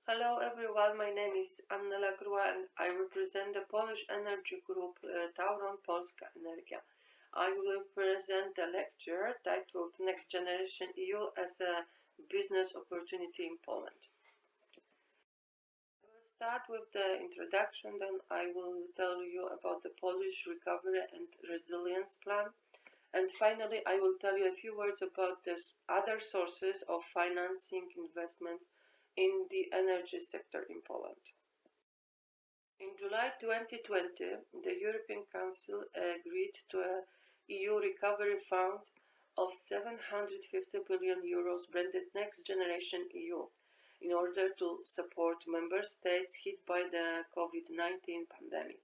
Hello everyone, my name is Lacroix and I represent the Polish energy group Tauron, Polska, Energia. I will present a lecture titled Next Generation EU as a Business Opportunity in Poland. I will start with the introduction, then I will tell you about the Polish Recovery and Resilience Plan, and finally I will tell you a few words about the other sources of financing investments in the energy sector in Poland. In July 2020, the European Council agreed to a EU recovery fund of 750 billion euros branded Next Generation EU in order to support member states hit by the COVID-19 pandemic.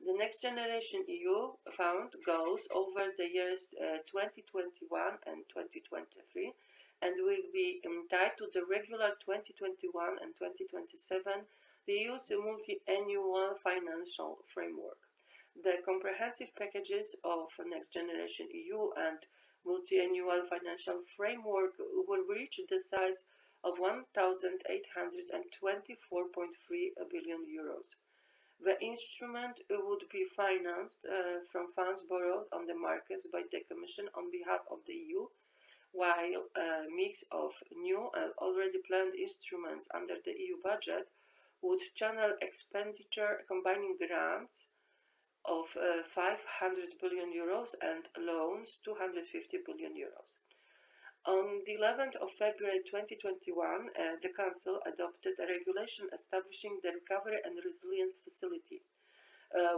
The Next Generation EU fund goes over the years 2021 and 2023 and will be tied to the regular 2021 and 2027 the EU's multi-annual financial framework. The comprehensive packages of Next Generation EU and multi-annual financial framework will reach the size of 1,824.3 billion euros. The instrument would be financed from funds borrowed on the markets by the Commission on behalf of the EU, while a mix of new and already planned instruments under the EU budget would channel expenditure combining grants of 500 billion euros and loans 250 billion euros. On the 11th of February 2021, the Council adopted a regulation establishing the Recovery and Resilience Facility,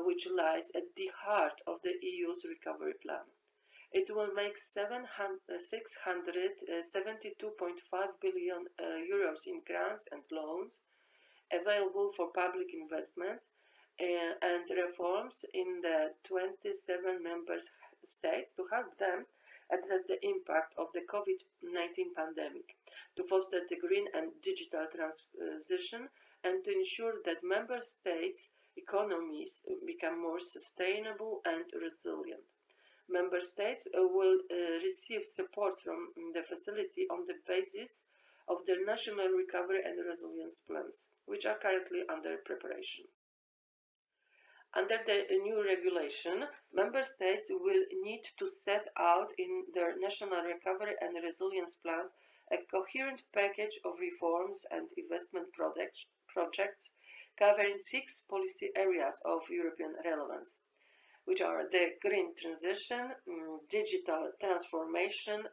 which lies at the heart of the EU's recovery plan. It will make 672.5 billion euros in grants and loans available for public investments and reforms in the 27 member states to help them address the impact of the COVID-19 pandemic, to foster the green and digital transition, and to ensure that member states' economies become more sustainable and resilient. Member states will receive support from the facility on the basis of their national recovery and resilience plans, which are currently under preparation. Under the new regulation, member states will need to set out in their national recovery and resilience plans a coherent package of reforms and investment projects covering 6 policy areas of European relevance, which are the green transition, digital transformation,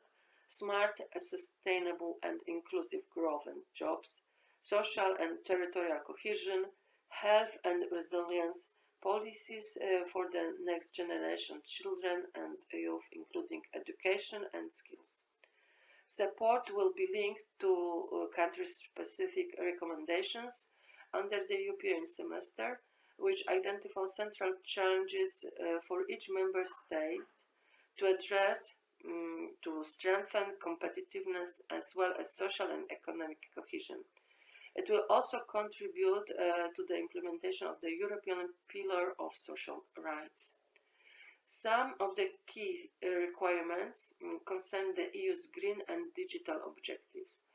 smart, sustainable and inclusive growth and jobs, social and territorial cohesion, health and resilience, policies for the next generation children and youth, including education and skills. Support will be linked to country-specific recommendations under the European semester, which identify central challenges for each member state to address to strengthen competitiveness as well as social and economic cohesion. It will also contribute to the implementation of the European Pillar of Social Rights. Some of the key requirements concern the EU's green and digital objectives.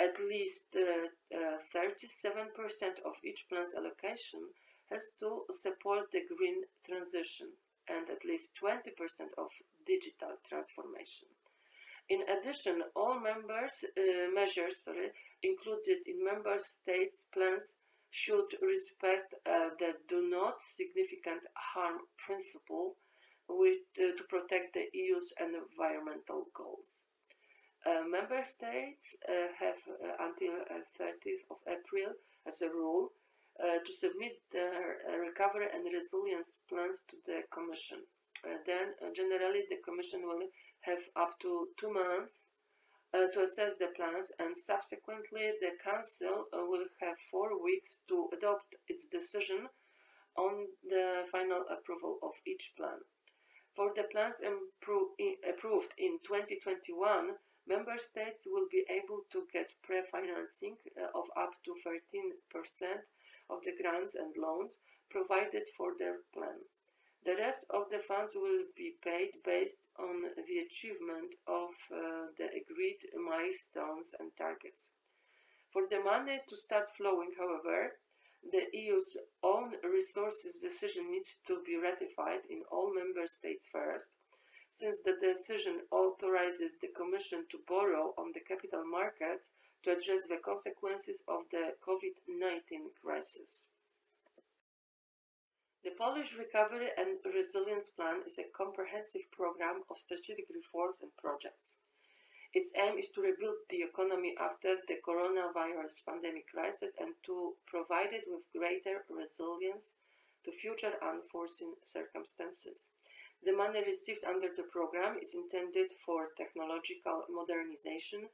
At least 37% of each plan's allocation has to support the green transition and at least 20% of digital transformation. In addition, all measures included in member states' plans should respect the do not significant harm principle to protect the EU's environmental goals. Member states have until 30th of April, as a rule, to submit their recovery and resilience plans to the Commission. Then, generally, the Commission will have up to 2 months to assess the plans, and subsequently the Council will have 4 weeks to adopt its decision on the final approval of each plan. For the plans approved in 2021, Member States will be able to get pre-financing of up to 13% of the grants and loans provided for their plan. The rest of the funds will be paid based on the achievement of the agreed milestones and targets. For the money to start flowing, however, the EU's own resources decision needs to be ratified in all member states first, since the decision authorizes the Commission to borrow on the capital markets to address the consequences of the COVID-19 crisis. The Polish Recovery and Resilience Plan is a comprehensive program of strategic reforms and projects. Its aim is to rebuild the economy after the coronavirus pandemic crisis and to provide it with greater resilience to future unforeseen circumstances. The money received under the program is intended for technological modernization,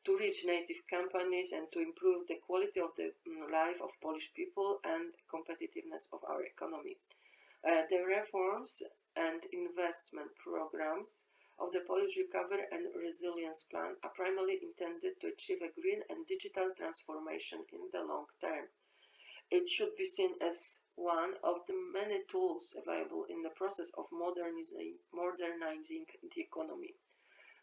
to reach native companies and to improve the quality of the life of Polish people and competitiveness of our economy. The reforms and investment programs of the Polish Recovery and Resilience Plan are primarily intended to achieve a green and digital transformation in the long term. It should be seen as one of the many tools available in the process of modernizing the economy.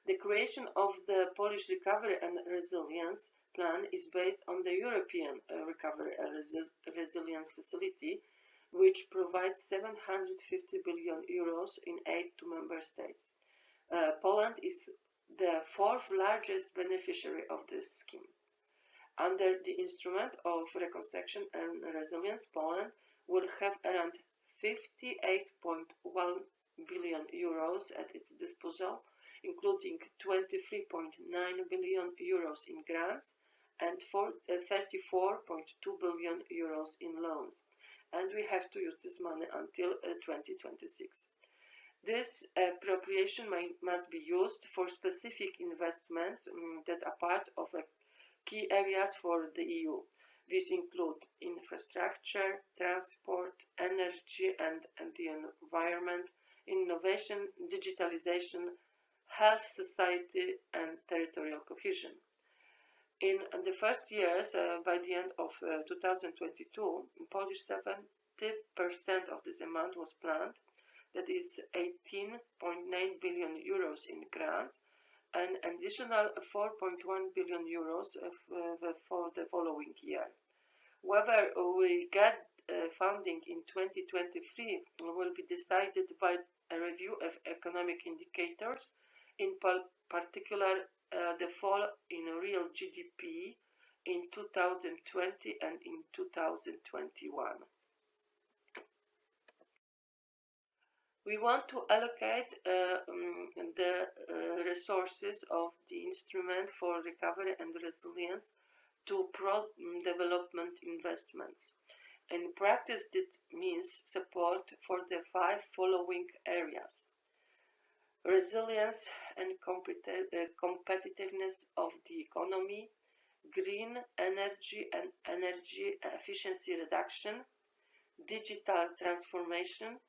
The creation of the Polish Recovery and Resilience Plan is based on the European Recovery and Resilience Facility, which provides 750 billion euros in aid to member states. Poland is the fourth largest beneficiary of this scheme. Under the instrument of reconstruction and resilience, Poland will have around 58.1 billion euros at its disposal, including 23.9 billion euros in grants and 34.2 billion euros in loans. And we have to use this money until 2026. This appropriation must be used for specific investments that are part of key areas for the EU. These include infrastructure, transport, energy and the environment, innovation, digitalization, health, society, and territorial cohesion. In the first years, by the end of 2022, in Polish 70% of this amount was planned, that is 18.9 billion euros in grants, and an additional 4.1 billion euros for the following year. Whether we get funding in 2023 will be decided by a review of economic indicators, in particular the fall in real GDP in 2020 and in 2021. We want to allocate the resources of the instrument for recovery and resilience to pro-development investments. In practice, this means support for the 5 following areas: resilience and competitiveness of the economy, green energy and energy efficiency reduction, digital transformation,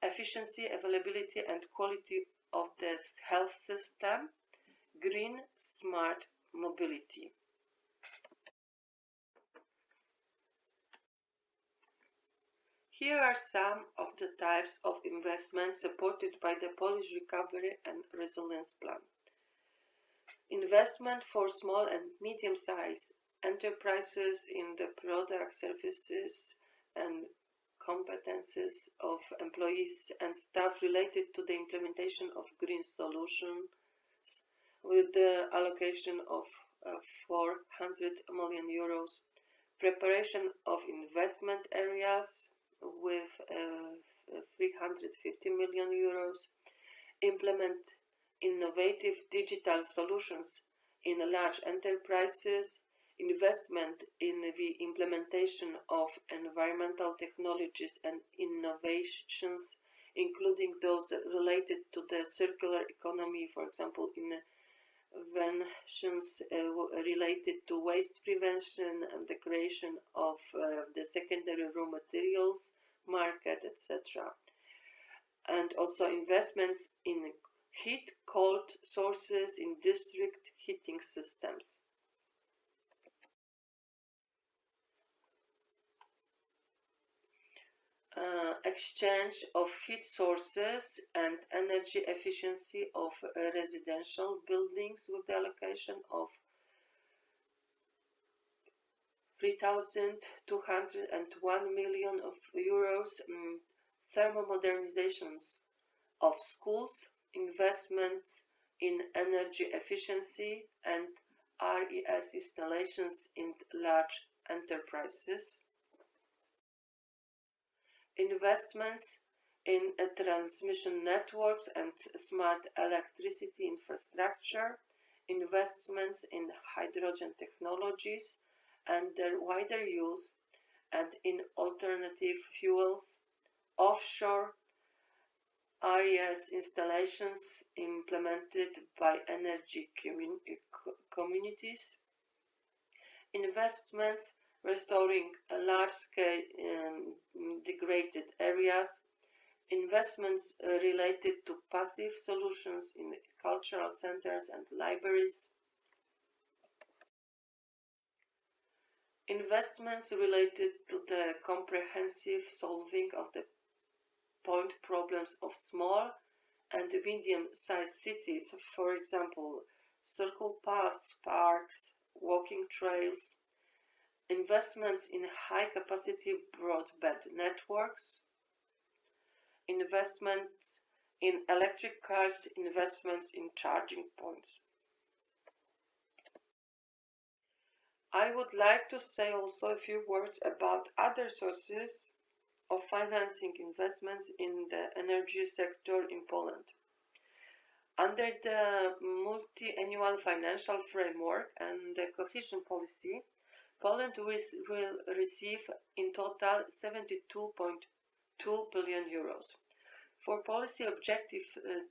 efficiency, availability and quality of the health system, green, smart mobility. Here are some of the types of investments supported by the Polish Recovery and Resilience Plan. Investment for small and medium-sized enterprises in the product, services, and competences of employees and staff related to the implementation of green solutions, with the allocation of 400 million euros, preparation of investment areas with 350 million euros, implement innovative digital solutions in large enterprises, investment in the implementation of environmental technologies and innovations, including those related to the circular economy, for example, inventions related to waste prevention and the creation of the secondary raw materials market, etc. And also investments in heat-cold sources in district heating systems. Exchange of heat sources and energy efficiency of residential buildings with the allocation of 3,201 million of euros thermomodernizations of schools, investments in energy efficiency and RES installations in large enterprises, investments in transmission networks and smart electricity infrastructure, investments in hydrogen technologies and their wider use, and in alternative fuels, offshore RES installations implemented by energy communities, investments restoring large-scale degraded areas, investments related to passive solutions in cultural centers and libraries, investments related to the comprehensive solving of the point problems of small and medium-sized cities, for example, circle paths, parks, walking trails, investments in high-capacity broadband networks, investments in electric cars, investments in charging points. I would like to say also a few words about other sources of financing investments in the energy sector in Poland. Under the multi-annual financial framework and the cohesion policy, Poland will receive in total 72.2 billion euros. For policy objective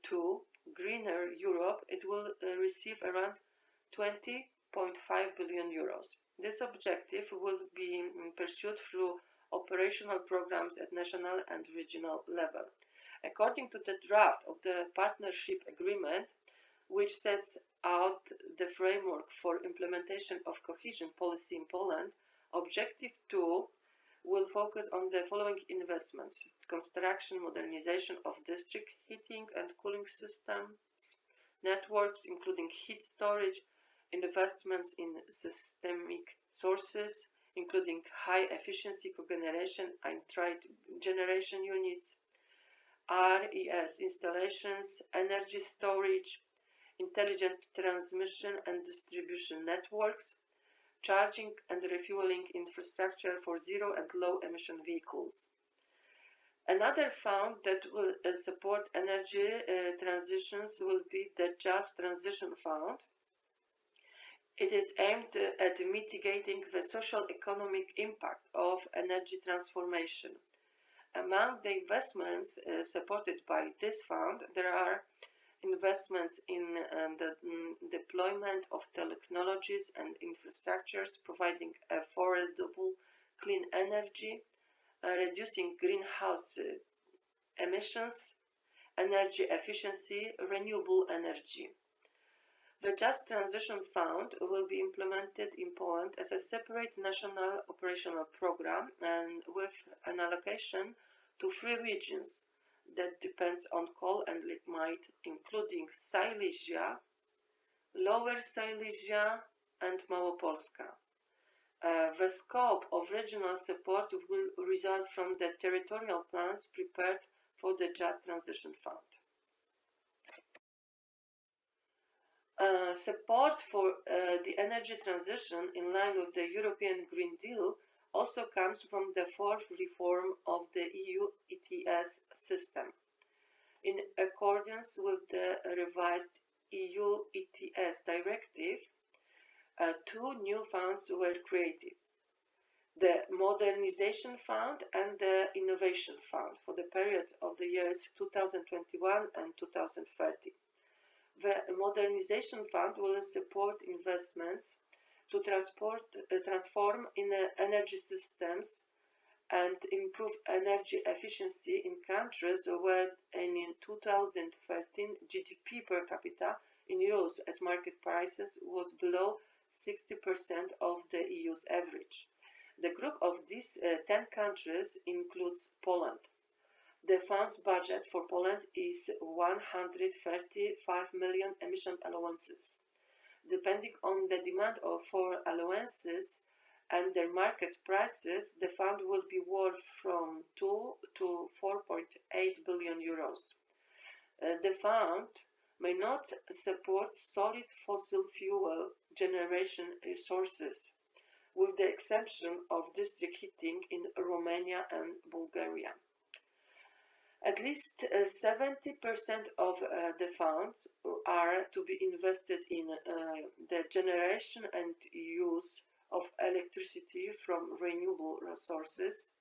2, Greener Europe, it will receive around 20.5 billion euros. This objective will be pursued through operational programs at national and regional level. According to the draft of the partnership agreement, which sets out the framework for implementation of cohesion policy in Poland, Objective 2 will focus on the following investments: construction, modernization of district heating and cooling systems, networks including heat storage, investments in systemic sources, including high-efficiency cogeneration and generation units, RES installations, energy storage, intelligent transmission and distribution networks, charging and refueling infrastructure for zero and low-emission vehicles. Another fund that will support energy transitions will be the Just Transition Fund. It is aimed at mitigating the social-economic impact of energy transformation. Among the investments supported by this fund, there are investments in the deployment of technologies and infrastructures providing affordable clean energy, reducing greenhouse emissions, energy efficiency, renewable energy. The Just Transition Fund will be implemented in Poland as a separate national operational program and with an allocation to 3 regions that depends on coal and lignite, including Silesia, Lower Silesia and Małopolska. The scope of regional support will result from the territorial plans prepared for the Just Transition Fund. Support for the energy transition in line with the European Green Deal also comes from the 4th reform of the EU ETS system. In accordance with the revised EU ETS directive, 2 new funds were created: the Modernization Fund and the Innovation Fund for the period of the years 2021 and 2030. The Modernization Fund will support investments to transform energy systems and improve energy efficiency in countries where in 2013 GDP per capita in use at market prices was below 60% of the EU's average. The group of these 10 countries includes Poland. The fund's budget for Poland is 135 million emission allowances. Depending on the demand for allowances under market prices, the fund will be worth from 2 to 4.8 billion euros. The fund may not support solid fossil fuel generation sources, with the exception of district heating in Romania and Bulgaria. At least 70% of the funds are to be invested in the generation and use of electricity from renewable resources,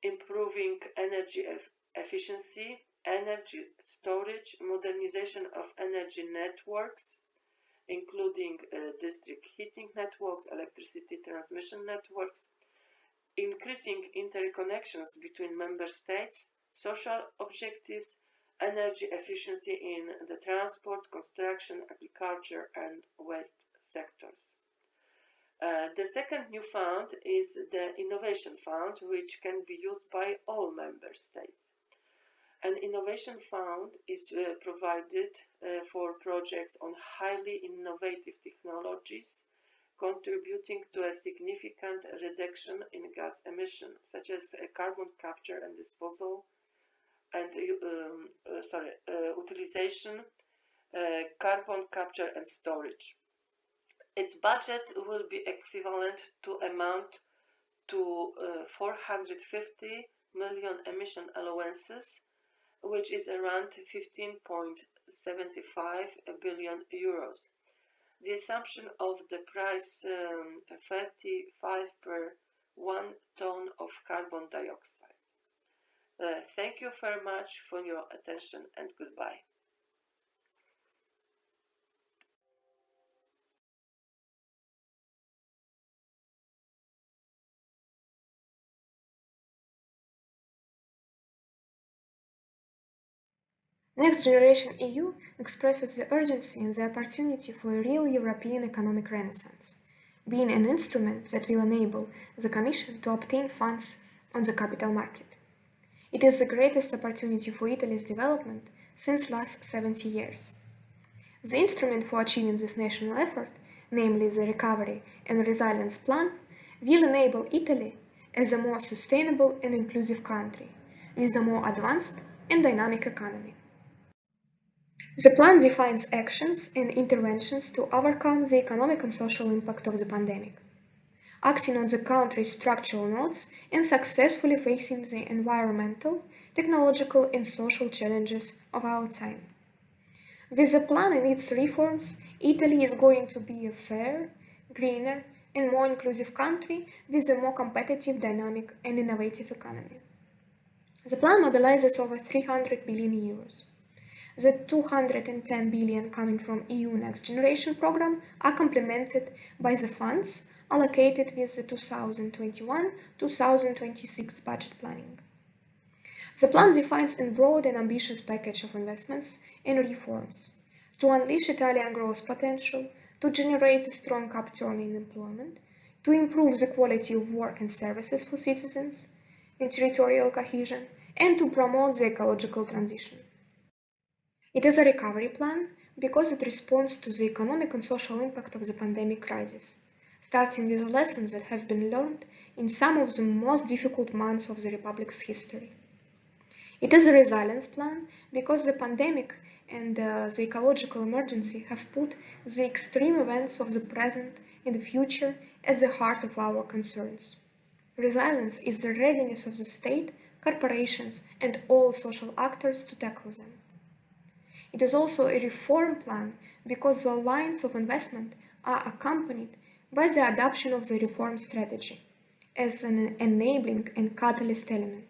improving energy efficiency, energy storage, modernization of energy networks, including district heating networks, electricity transmission networks, increasing interconnections between member states, social objectives, energy efficiency in the transport, construction, agriculture, and waste sectors. The second new fund is the Innovation Fund, which can be used by all member states. An innovation fund is provided for projects on highly innovative technologies, contributing to a significant reduction in gas emission, such as carbon capture and disposal, and utilization, carbon capture and storage. Its budget will be equivalent to amount to 450 million emission allowances, which is around 15.75 billion euros. The assumption of the price 35 per 1 ton of carbon dioxide. Thank you very much for your attention and goodbye. Next Generation EU expresses the urgency and the opportunity for a real European economic renaissance, being an instrument that will enable the Commission to obtain funds on the capital market. It is the greatest opportunity for Italy's development since last 70 years. The instrument for achieving this national effort, namely the Recovery and Resilience Plan, will enable Italy as a more sustainable and inclusive country, with a more advanced and dynamic economy. The plan defines actions and interventions to overcome the economic and social impact of the pandemic, acting on the country's structural nodes and successfully facing the environmental, technological and social challenges of our time. With the plan and its reforms, Italy is going to be a fairer, greener and more inclusive country with a more competitive, dynamic and innovative economy. The plan mobilizes over 300 billion euros. The 210 billion coming from EU Next Generation program are complemented by the funds allocated with the 2021-2026 budget planning. The plan defines a broad and ambitious package of investments and reforms to unleash Italian growth potential, to generate a strong upturn in employment, to improve the quality of work and services for citizens, and territorial cohesion, and to promote the ecological transition. It is a recovery plan because it responds to the economic and social impact of the pandemic crisis, starting with the lessons that have been learned in some of the most difficult months of the Republic's history. It is a resilience plan because the pandemic and the ecological emergency have put the extreme events of the present and the future at the heart of our concerns. Resilience is the readiness of the state, corporations, and all social actors to tackle them. It is also a reform plan because the lines of investment are accompanied by the adoption of the reform strategy as an enabling and catalyst element.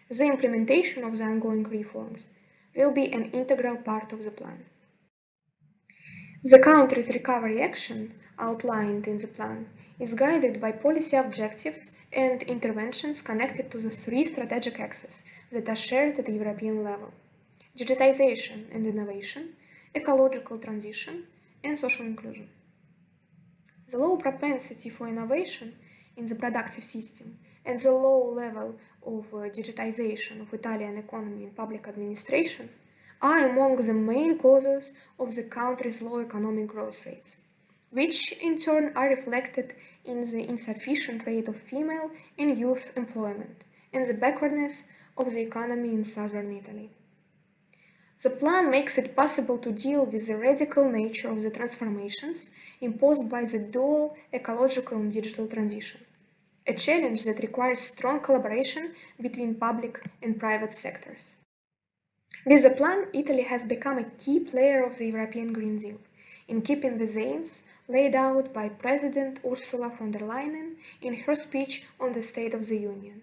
The implementation of the ongoing reforms will be an integral part of the plan. The country's recovery action outlined in the plan is guided by policy objectives and interventions connected to the three strategic axes that are shared at the European level: digitization and innovation, ecological transition, and social inclusion. The low propensity for innovation in the productive system and the low level of digitization of Italian economy and public administration are among the main causes of the country's low economic growth rates, which in turn are reflected in the insufficient rate of female and youth employment and the backwardness of the economy in southern Italy. The plan makes it possible to deal with the radical nature of the transformations imposed by the dual ecological and digital transition, a challenge that requires strong collaboration between public and private sectors. With the plan, Italy has become a key player of the European Green Deal, in keeping with the aims laid out by President Ursula von der Leyen in her speech on the State of the Union,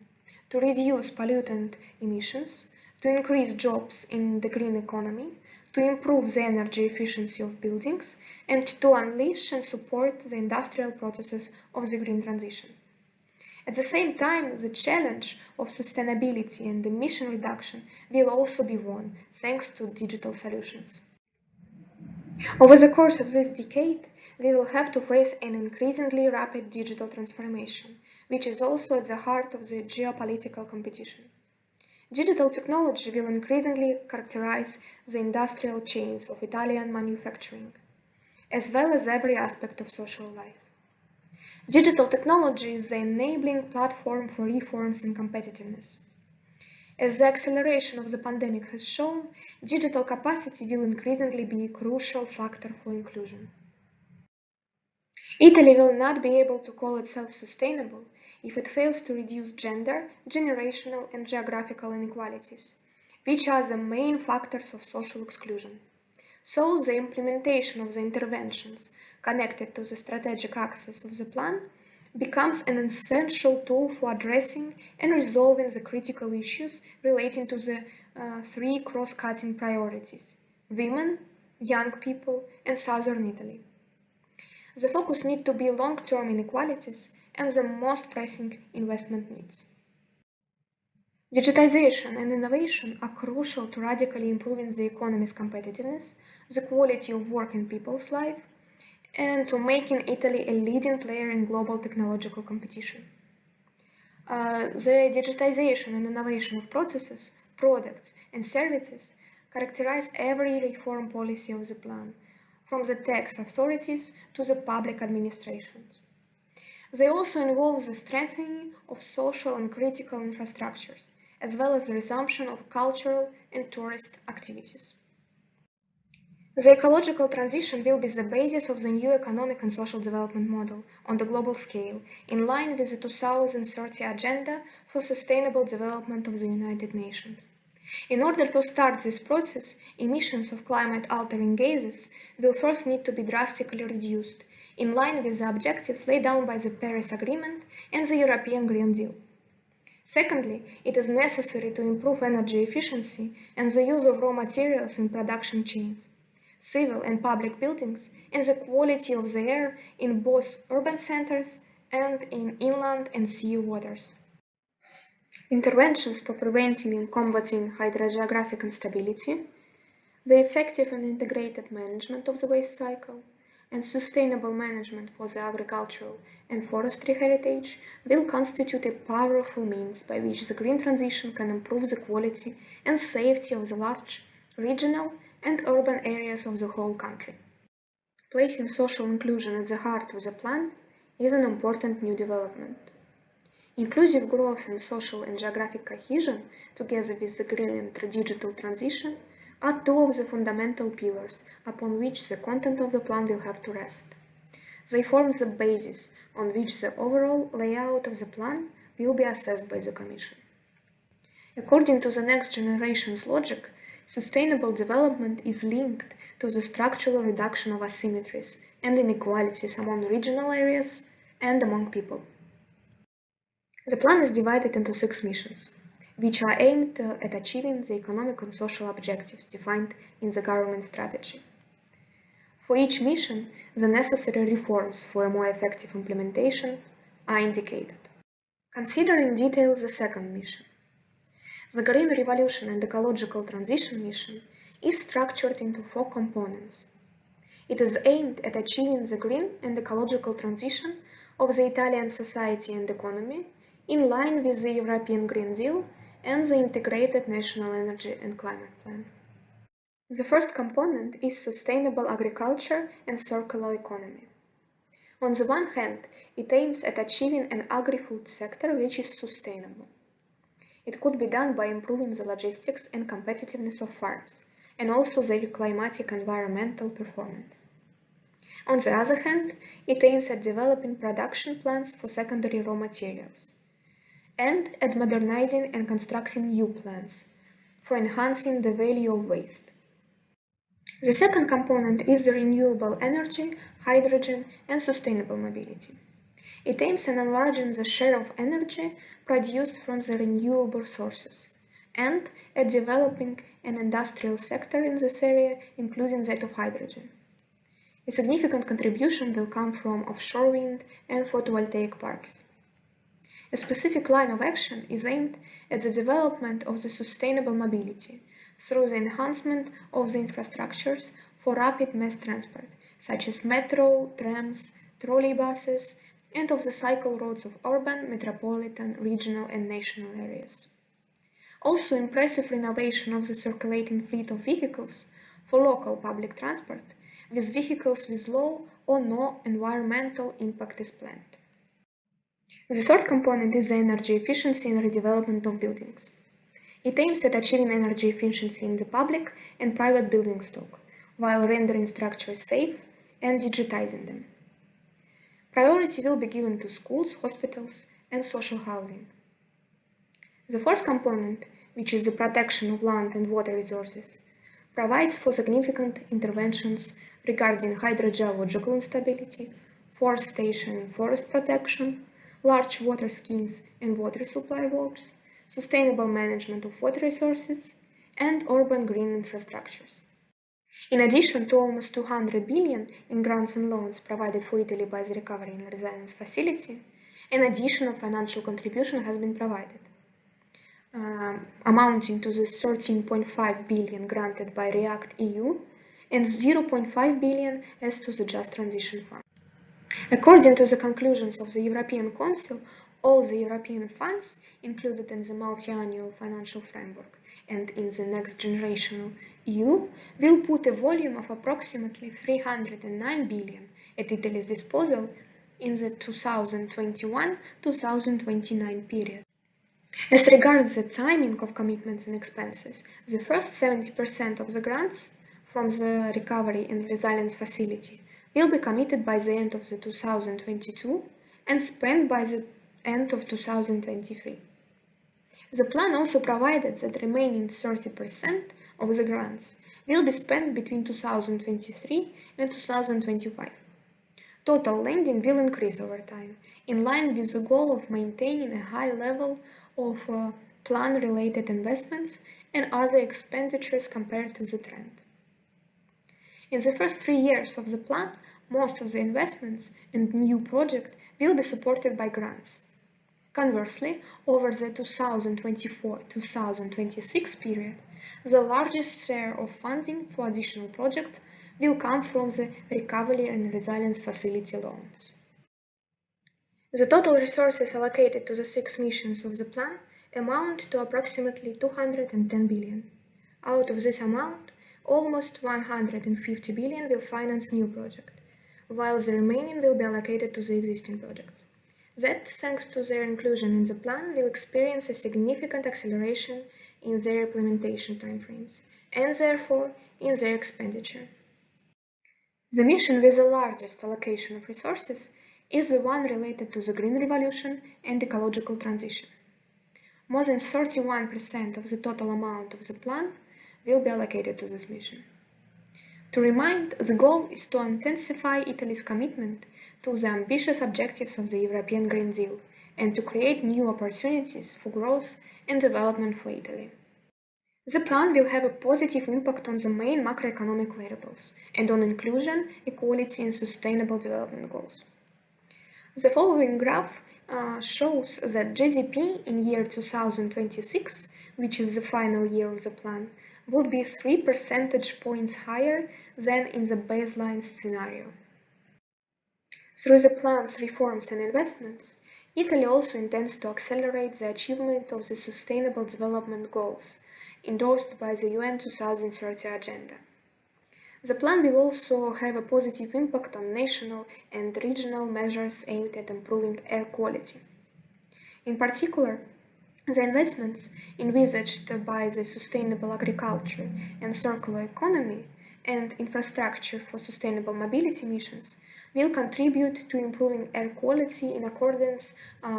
to reduce pollutant emissions, to increase jobs in the green economy, to improve the energy efficiency of buildings, and to unleash and support the industrial processes of the green transition. At the same time, the challenge of sustainability and emission reduction will also be won thanks to digital solutions. Over the course of this decade, we will have to face an increasingly rapid digital transformation, which is also at the heart of the geopolitical competition. Digital technology will increasingly characterize the industrial chains of Italian manufacturing, as well as every aspect of social life. Digital technology is the enabling platform for reforms and competitiveness. As the acceleration of the pandemic has shown, digital capacity will increasingly be a crucial factor for inclusion. Italy will not be able to call itself sustainable if it fails to reduce gender, generational, and geographical inequalities, which are the main factors of social exclusion. So, the implementation of the interventions connected to the strategic axis of the plan becomes an essential tool for addressing and resolving the critical issues relating to the three cross-cutting priorities: women, young people, and southern Italy. The focus needs to be long-term inequalities and the most pressing investment needs. Digitization and innovation are crucial to radically improving the economy's competitiveness, the quality of work in people's lives, and to making Italy a leading player in global technological competition. The digitization and innovation of processes, products, and services characterize every reform policy of the plan, from the tax authorities to the public administrations. They also involve the strengthening of social and critical infrastructures, as well as the resumption of cultural and tourist activities. The ecological transition will be the basis of the new economic and social development model on the global scale, in line with the 2030 Agenda for Sustainable Development of the United Nations. In order to start this process, emissions of climate-altering gases will first need to be drastically reduced, in line with the objectives laid down by the Paris Agreement and the European Green Deal. Secondly, it is necessary to improve energy efficiency and the use of raw materials in production chains, civil and public buildings, and the quality of the air in both urban centers and in inland and sea waters. Interventions for preventing and combating hydrogeographic instability, the effective and integrated management of the waste cycle, and sustainable management for the agricultural and forestry heritage will constitute a powerful means by which the green transition can improve the quality and safety of the large, regional, and urban areas of the whole country. Placing social inclusion at the heart of the plan is an important new development. Inclusive growth and social and geographic cohesion, together with the green and digital transition, are two of the fundamental pillars upon which the content of the plan will have to rest. They form the basis on which the overall layout of the plan will be assessed by the Commission. According to the next generation's logic, sustainable development is linked to the structural reduction of asymmetries and inequalities among regional areas and among people. The plan is divided into 6 missions, which are aimed at achieving the economic and social objectives defined in the government strategy. For each mission, the necessary reforms for a more effective implementation are indicated. Consider in detail the second mission. The Green Revolution and Ecological Transition mission is structured into 4 components. It is aimed at achieving the green and ecological transition of the Italian society and economy in line with the European Green Deal and the Integrated National Energy and Climate Plan. The first component is sustainable agriculture and circular economy. On the one hand, it aims at achieving an agri-food sector which is sustainable. It could be done by improving the logistics and competitiveness of farms, and also their climatic environmental performance. On the other hand, it aims at developing production plants for secondary raw materials, and at modernizing and constructing new plants for enhancing the value of waste. The second component is the renewable energy, hydrogen, and sustainable mobility. It aims at enlarging the share of energy produced from the renewable sources, and at developing an industrial sector in this area, including that of hydrogen. A significant contribution will come from offshore wind and photovoltaic parks. A specific line of action is aimed at the development of the sustainable mobility through the enhancement of the infrastructures for rapid mass transport, such as metro, trams, trolleybuses, and of the cycle roads of urban, metropolitan, regional, and national areas. Also, impressive renovation of the circulating fleet of vehicles for local public transport, with vehicles with low or no environmental impact is planned. The third component is the energy efficiency and redevelopment of buildings. It aims at achieving energy efficiency in the public and private building stock, while rendering structures safe and digitizing them. Priority will be given to schools, hospitals, and social housing. The fourth component, which is the protection of land and water resources, provides for significant interventions regarding hydrogeological instability, forestation and forest protection, large water schemes and water supply works, sustainable management of water resources, and urban green infrastructures. In addition to almost 200 billion in grants and loans provided for Italy by the Recovery and Resilience Facility, an additional financial contribution has been provided, amounting to the 13.5 billion granted by REACT-EU and 0.5 billion as to the Just Transition Fund. According to the conclusions of the European Council, all the European funds included in the multi-annual financial framework and in the next generation EU will put a volume of approximately 309 billion at Italy's disposal in the 2021-2029 period. As regards the timing of commitments and expenses, the first 70% of the grants from the Recovery and Resilience Facility will be committed by the end of the 2022 and spent by the end of 2023. The plan also provided that remaining 30% of the grants will be spent between 2023 and 2025. Total lending will increase over time, in line with the goal of maintaining a high level of plan-related investments and other expenditures compared to the trend. In the first 3 years of the plan, most of the investments and new projects will be supported by grants. Conversely, over the 2024-2026 period, the largest share of funding for additional projects will come from the Recovery and Resilience Facility loans. The total resources allocated to the 6 missions of the plan amount to approximately 210 billion. Out of this amount, almost 150 billion will finance new projects, while the remaining will be allocated to the existing projects. That, thanks to their inclusion in the plan, will experience a significant acceleration in their implementation timeframes, and therefore in their expenditure. The mission with the largest allocation of resources is the one related to the Green Revolution and Ecological Transition. More than 31% of the total amount of the plan will be allocated to this mission. To remind, the goal is to intensify Italy's commitment to the ambitious objectives of the European Green Deal and to create new opportunities for growth and development for Italy. The plan will have a positive impact on the main macroeconomic variables and on inclusion, equality, and sustainable development goals. The following graph shows that GDP in year 2026, which is the final year of the plan, would be 3 percentage points higher than in the baseline scenario. Through the plan's reforms and investments, Italy also intends to accelerate the achievement of the Sustainable Development Goals endorsed by the UN 2030 Agenda. The plan will also have a positive impact on national and regional measures aimed at improving air quality. In particular, the investments envisaged by the sustainable agriculture and circular economy and infrastructure for sustainable mobility missions will contribute to improving air quality in accordance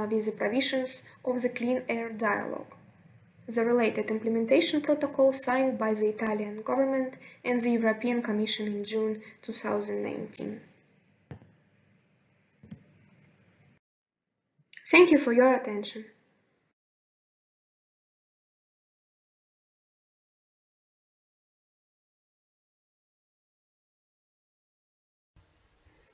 with the provisions of the Clean Air Dialogue, the related implementation protocol signed by the Italian government and the European Commission in June 2019. Thank you for your attention.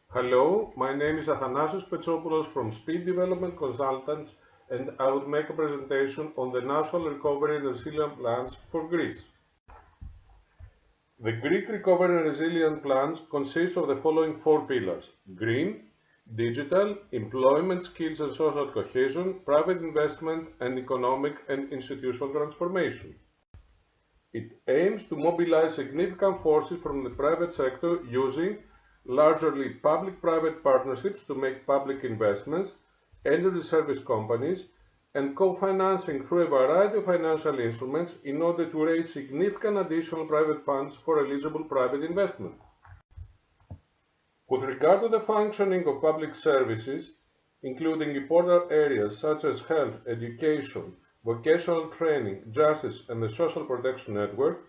Hello, my name is Athanassios Petsopoulos from Speed Development Consultants, and I would make a presentation on the National Recovery and Resilience Plans for Greece. The Greek Recovery and Resilience Plans consist of the following four pillars: green, digital, employment, skills and social cohesion, private investment, and economic and institutional transformation. It aims to mobilize significant forces from the private sector using largely public-private partnerships to make public investments, energy service companies, and co-financing through a variety of financial instruments in order to raise significant additional private funds for eligible private investment. With regard to the functioning of public services, including important areas such as health, education, vocational training, justice, and the social protection network,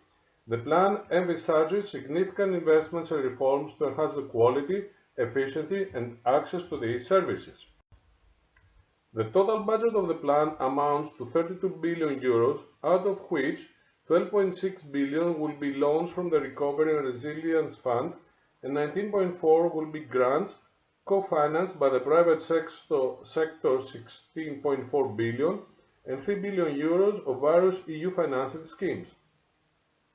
the plan envisages significant investments and reforms to enhance the quality, efficiency, and access to these services. The total budget of the plan amounts to 32 billion euros, out of which 12.6 billion will be loans from the Recovery and Resilience Fund and 19.4 will be grants co-financed by the private sector 16.4 billion and 3 billion euros of various EU financing schemes.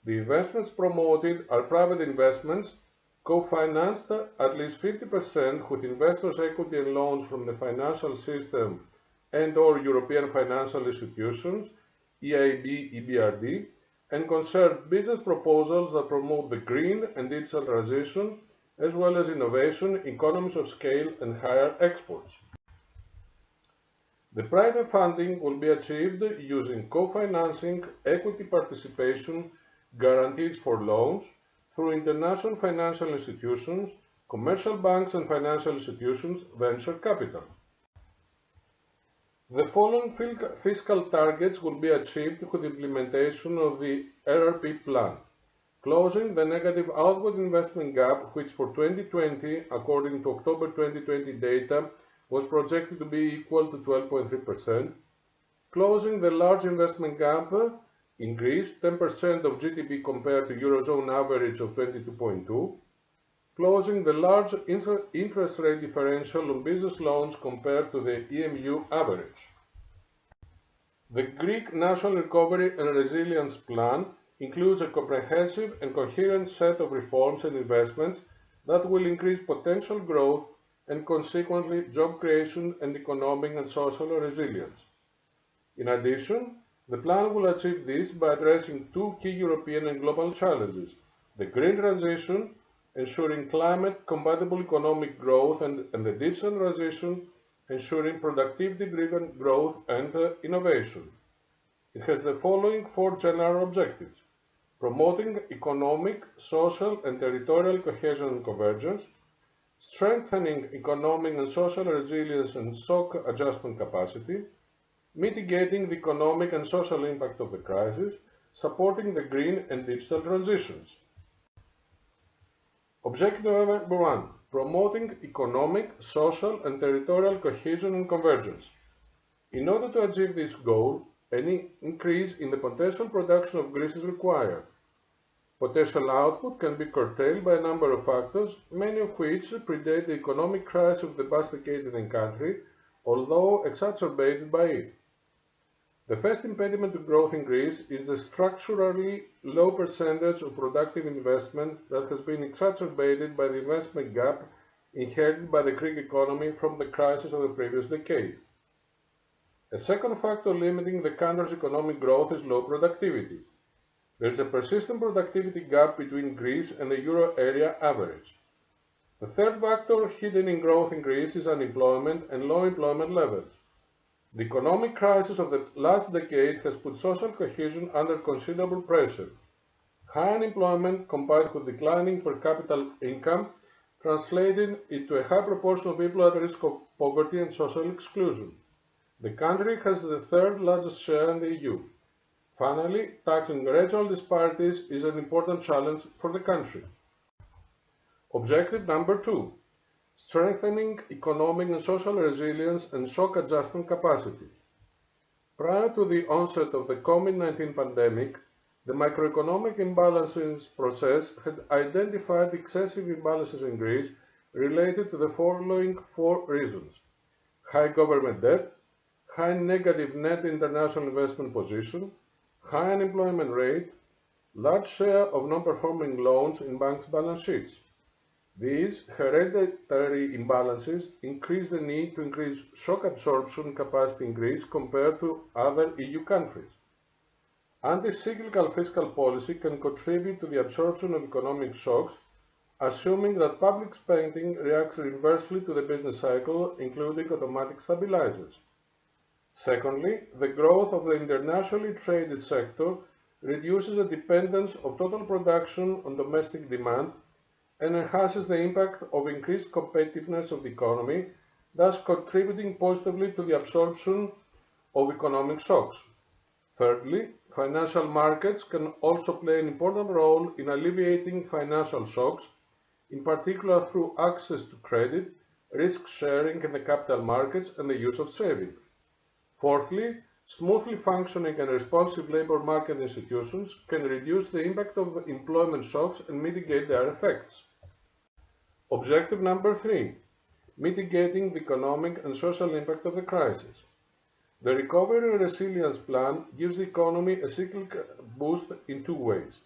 The investments promoted are private investments co-financed at least 50% with investors' equity and loans from the financial system and/or European financial institutions, EIB, EBRD, and concern business proposals that promote the green and digital transition, as well as innovation, economies of scale, and higher exports. The private funding will be achieved using co-financing, equity participation, guarantees for loans, through international financial institutions, commercial banks and financial institutions, venture capital. The following fiscal targets will be achieved with implementation of the RRP plan: closing the negative outward investment gap, which for 2020, according to October 2020 data, was projected to be equal to 12.3%, closing the large investment gap in Greece, 10% of GDP compared to Eurozone average of 22.2, closing the large interest rate differential on business loans compared to the EMU average. The Greek National Recovery and Resilience Plan includes a comprehensive and coherent set of reforms and investments that will increase potential growth and consequently job creation and economic and social resilience. In addition, the plan will achieve this by addressing two key European and global challenges: the green transition, ensuring climate-compatible economic growth, and the digital transition, ensuring productivity-driven growth and innovation. It has the following four general objectives: promoting economic, social, and territorial cohesion and convergence, strengthening economic and social resilience and shock adjustment capacity, mitigating the economic and social impact of the crisis, supporting the green and digital transitions. Objective number one: promoting economic, social, and territorial cohesion and convergence. In order to achieve this goal, any increase in the potential production of Greece is required. Potential output can be curtailed by a number of factors, many of which predate the economic crisis of the past decade in the country, although exacerbated by it. The first impediment to growth in Greece is the structurally low percentage of productive investment that has been exacerbated by the investment gap inherited by the Greek economy from the crisis of the previous decade. A second factor limiting the country's economic growth is low productivity. There is a persistent productivity gap between Greece and the euro area average. The third factor hidden in growth in Greece is unemployment and low employment levels. The economic crisis of the last decade has put social cohesion under considerable pressure. High unemployment combined with declining per capita income translated into a high proportion of people at risk of poverty and social exclusion. The country has the third largest share in the EU. Finally, tackling regional disparities is an important challenge for the country. Objective number 2. Strengthening economic and social resilience and shock adjustment capacity. Prior to the onset of the COVID-19 pandemic, the macroeconomic imbalances process had identified excessive imbalances in Greece related to the following 4 reasons: high government debt, high negative net international investment position, high unemployment rate, large share of non-performing loans in banks' balance sheets. These hereditary imbalances increase the need to increase shock absorption capacity in Greece compared to other EU countries. Anti-cyclical fiscal policy can contribute to the absorption of economic shocks, assuming that public spending reacts inversely to the business cycle, including automatic stabilizers. Secondly, the growth of the internationally traded sector reduces the dependence of total production on domestic demand and enhances the impact of increased competitiveness of the economy, thus contributing positively to the absorption of economic shocks. Thirdly, financial markets can also play an important role in alleviating financial shocks, in particular through access to credit, risk sharing in the capital markets, and the use of savings. Fourthly, smoothly functioning and responsive labor market institutions can reduce the impact of employment shocks and mitigate their effects. Objective number 3. Mitigating the economic and social impact of the crisis. The Recovery and Resilience Plan gives the economy a cyclical boost in 2 ways.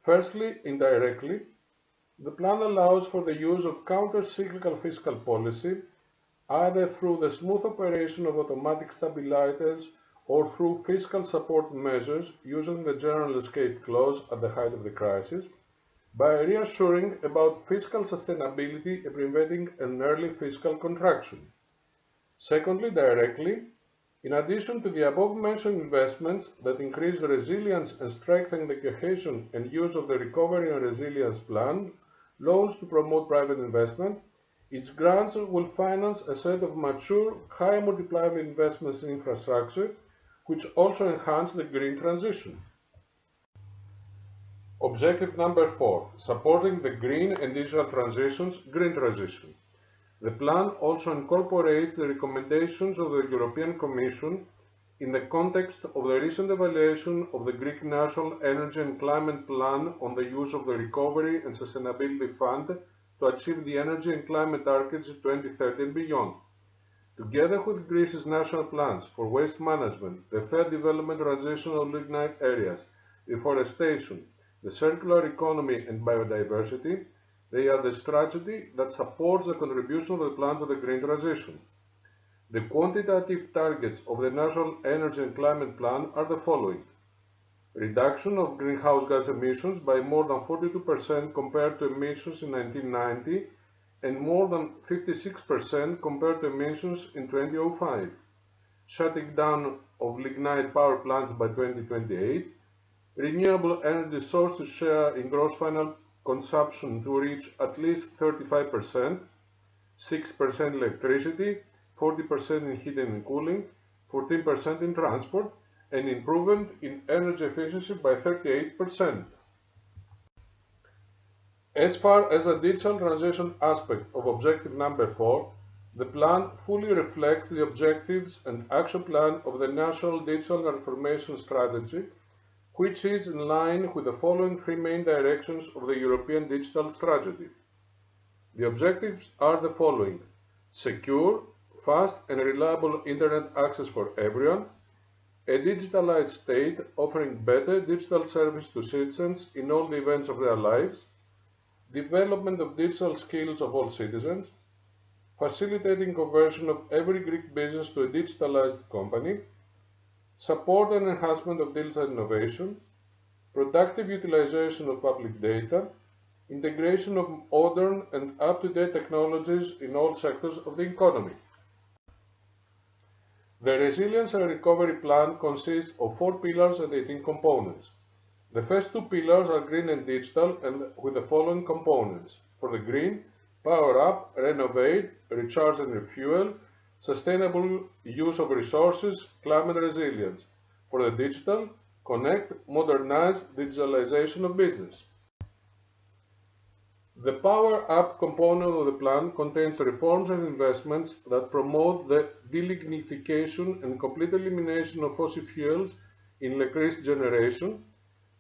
Firstly, indirectly, the plan allows for the use of counter-cyclical fiscal policy, either through the smooth operation of automatic stabilizers or through fiscal support measures using the General Escape Clause at the height of the crisis, by reassuring about fiscal sustainability and preventing an early fiscal contraction. Secondly, directly, in addition to the above-mentioned investments that increase resilience and strengthen the cohesion and use of the Recovery and Resilience Plan, loans to promote private investment, its grants will finance a set of mature, high multiplier investments in infrastructure, which also enhance the green transition. Objective number 4. Supporting the green and digital transitions, green transition. The plan also incorporates the recommendations of the European Commission in the context of the recent evaluation of the Greek National Energy and Climate Plan on the use of the Recovery and Sustainability Fund to achieve the energy and climate targets in 2030 and beyond. Together with Greece's national plans for waste management, the fair development transitional lignite areas, reforestation, the circular economy and biodiversity, they are the strategy that supports the contribution of the plan to the green transition. The quantitative targets of the National Energy and Climate Plan are the following: reduction of greenhouse gas emissions by more than 42% compared to emissions in 1990 and more than 56% compared to emissions in 2005, shutting down of lignite power plants by 2028, renewable energy sources share in gross final consumption to reach at least 35%, 6% electricity, 40% in heating and cooling, 14% in transport, and improvement in energy efficiency by 38%. As far as the digital transition aspect of objective number 4, the plan fully reflects the objectives and action plan of the National Digital Transformation Strategy, which is in line with the following 3 main directions of the European Digital Strategy. The objectives are the following: secure, fast and reliable internet access for everyone, a digitalized state offering better digital service to citizens in all the events of their lives, development of digital skills of all citizens, facilitating conversion of every Greek business to a digitalized company, support and enhancement of digital innovation, productive utilization of public data, integration of modern and up-to-date technologies in all sectors of the economy. The Resilience and Recovery Plan consists of 4 pillars and 18 components. The first 2 pillars are green and digital, and with the following components. For the green, power up, renovate, recharge and refuel, sustainable use of resources, climate resilience. For the digital, connect, modernize, digitalization of business. The Power Up component of the plan contains reforms and investments that promote the delignification and complete elimination of fossil fuels in electricity generation,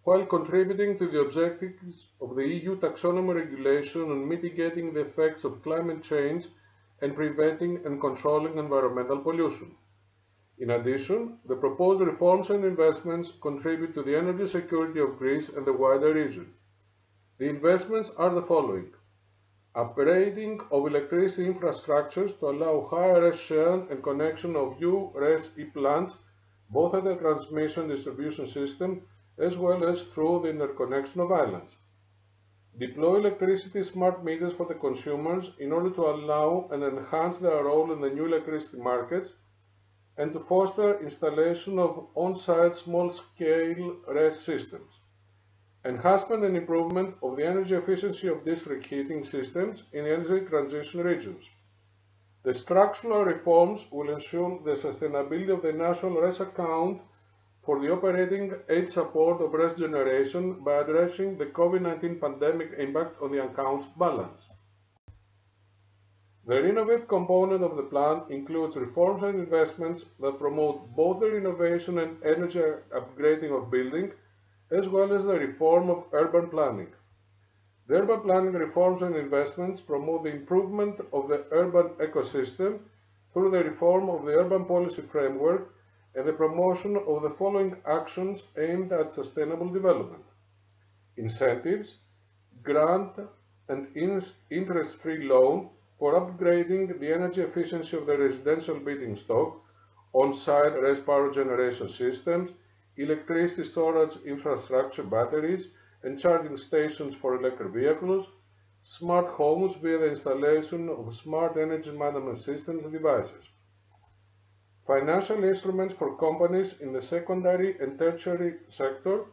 while contributing to the objectives of the EU taxonomy regulation on mitigating the effects of climate change and preventing and controlling environmental pollution. In addition, the proposed reforms and investments contribute to the energy security of Greece and the wider region. The investments are the following: upgrading of electricity infrastructures to allow higher RES share and connection of new RES-E plants, both at the transmission distribution system as well as through the interconnection of islands. Deploy electricity smart meters for the consumers in order to allow and enhance their role in the new electricity markets, and to foster installation of on-site small-scale RES systems. Enhancement and improvement of the energy efficiency of district heating systems in energy transition regions. The structural reforms will ensure the sustainability of the national RES account for the operating aid support of RES generation by addressing the COVID-19 pandemic impact on the account's balance. The Renovate component of the plan includes reforms and investments that promote both the renovation and energy upgrading of buildings, as well as the reform of urban planning. The urban planning reforms and investments promote the improvement of the urban ecosystem through the reform of the urban policy framework and the promotion of the following actions aimed at sustainable development: incentives, grant and interest-free loan for upgrading the energy efficiency of the residential building stock, on-site RES power generation systems, electricity storage infrastructure, batteries and charging stations for electric vehicles, smart homes via the installation of smart energy management systems and devices. Financial instruments for companies in the secondary and tertiary sector,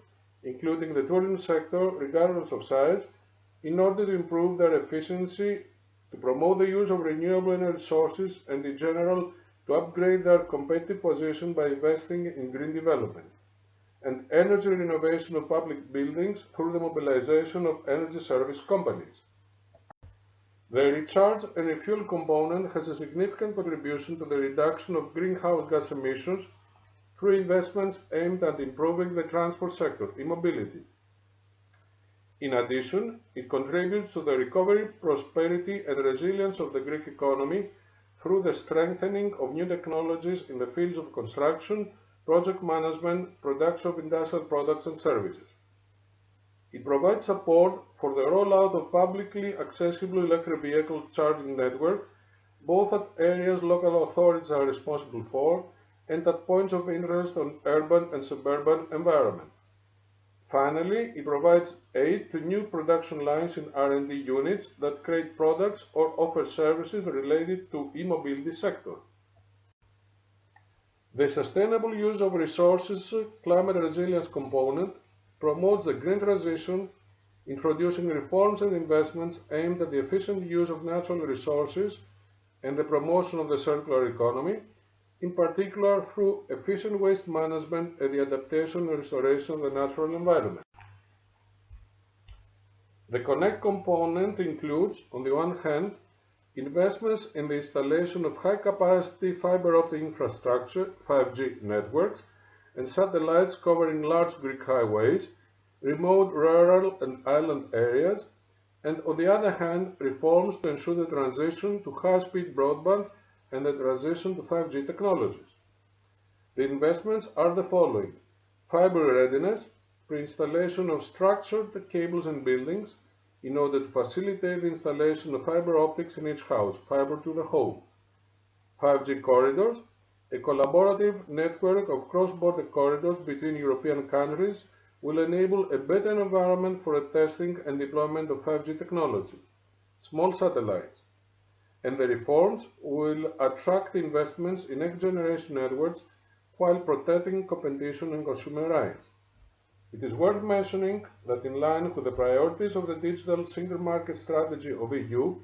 including the tourism sector, regardless of size, in order to improve their efficiency, to promote the use of renewable energy sources, and in general, to upgrade their competitive position by investing in green development, and energy renovation of public buildings through the mobilization of energy service companies. The recharge and refuel component has a significant contribution to the reduction of greenhouse gas emissions through investments aimed at improving the transport sector, e-mobility. In addition, it contributes to the recovery, prosperity and resilience of the Greek economy through the strengthening of new technologies in the fields of construction, project management, production of industrial products and services. It provides support for the rollout of publicly accessible electric vehicle charging network, both at areas local authorities are responsible for and at points of interest on urban and suburban environment. Finally, it provides aid to new production lines in R&D units that create products or offer services related to e-mobility sector. The sustainable use of resources climate resilience component promotes the green transition, introducing reforms and investments aimed at the efficient use of natural resources and the promotion of the circular economy, in particular through efficient waste management and the adaptation and restoration of the natural environment. The Connect component includes, on the one hand, investments in the installation of high-capacity fiber optic infrastructure, 5G networks, and satellites covering large Greek highways, remote rural and island areas, and on the other hand, reforms to ensure the transition to high-speed broadband and the transition to 5G technologies. The investments are the following: fiber readiness, pre-installation of structured cables and buildings in order to facilitate the installation of fiber optics in each house, fiber to the home. 5G corridors, a collaborative network of cross-border corridors between European countries will enable a better environment for the testing and deployment of 5G technology, small satellites, and the reforms will attract investments in next-generation networks while protecting competition and consumer rights. It is worth mentioning that in line with the priorities of the digital single market strategy of EU,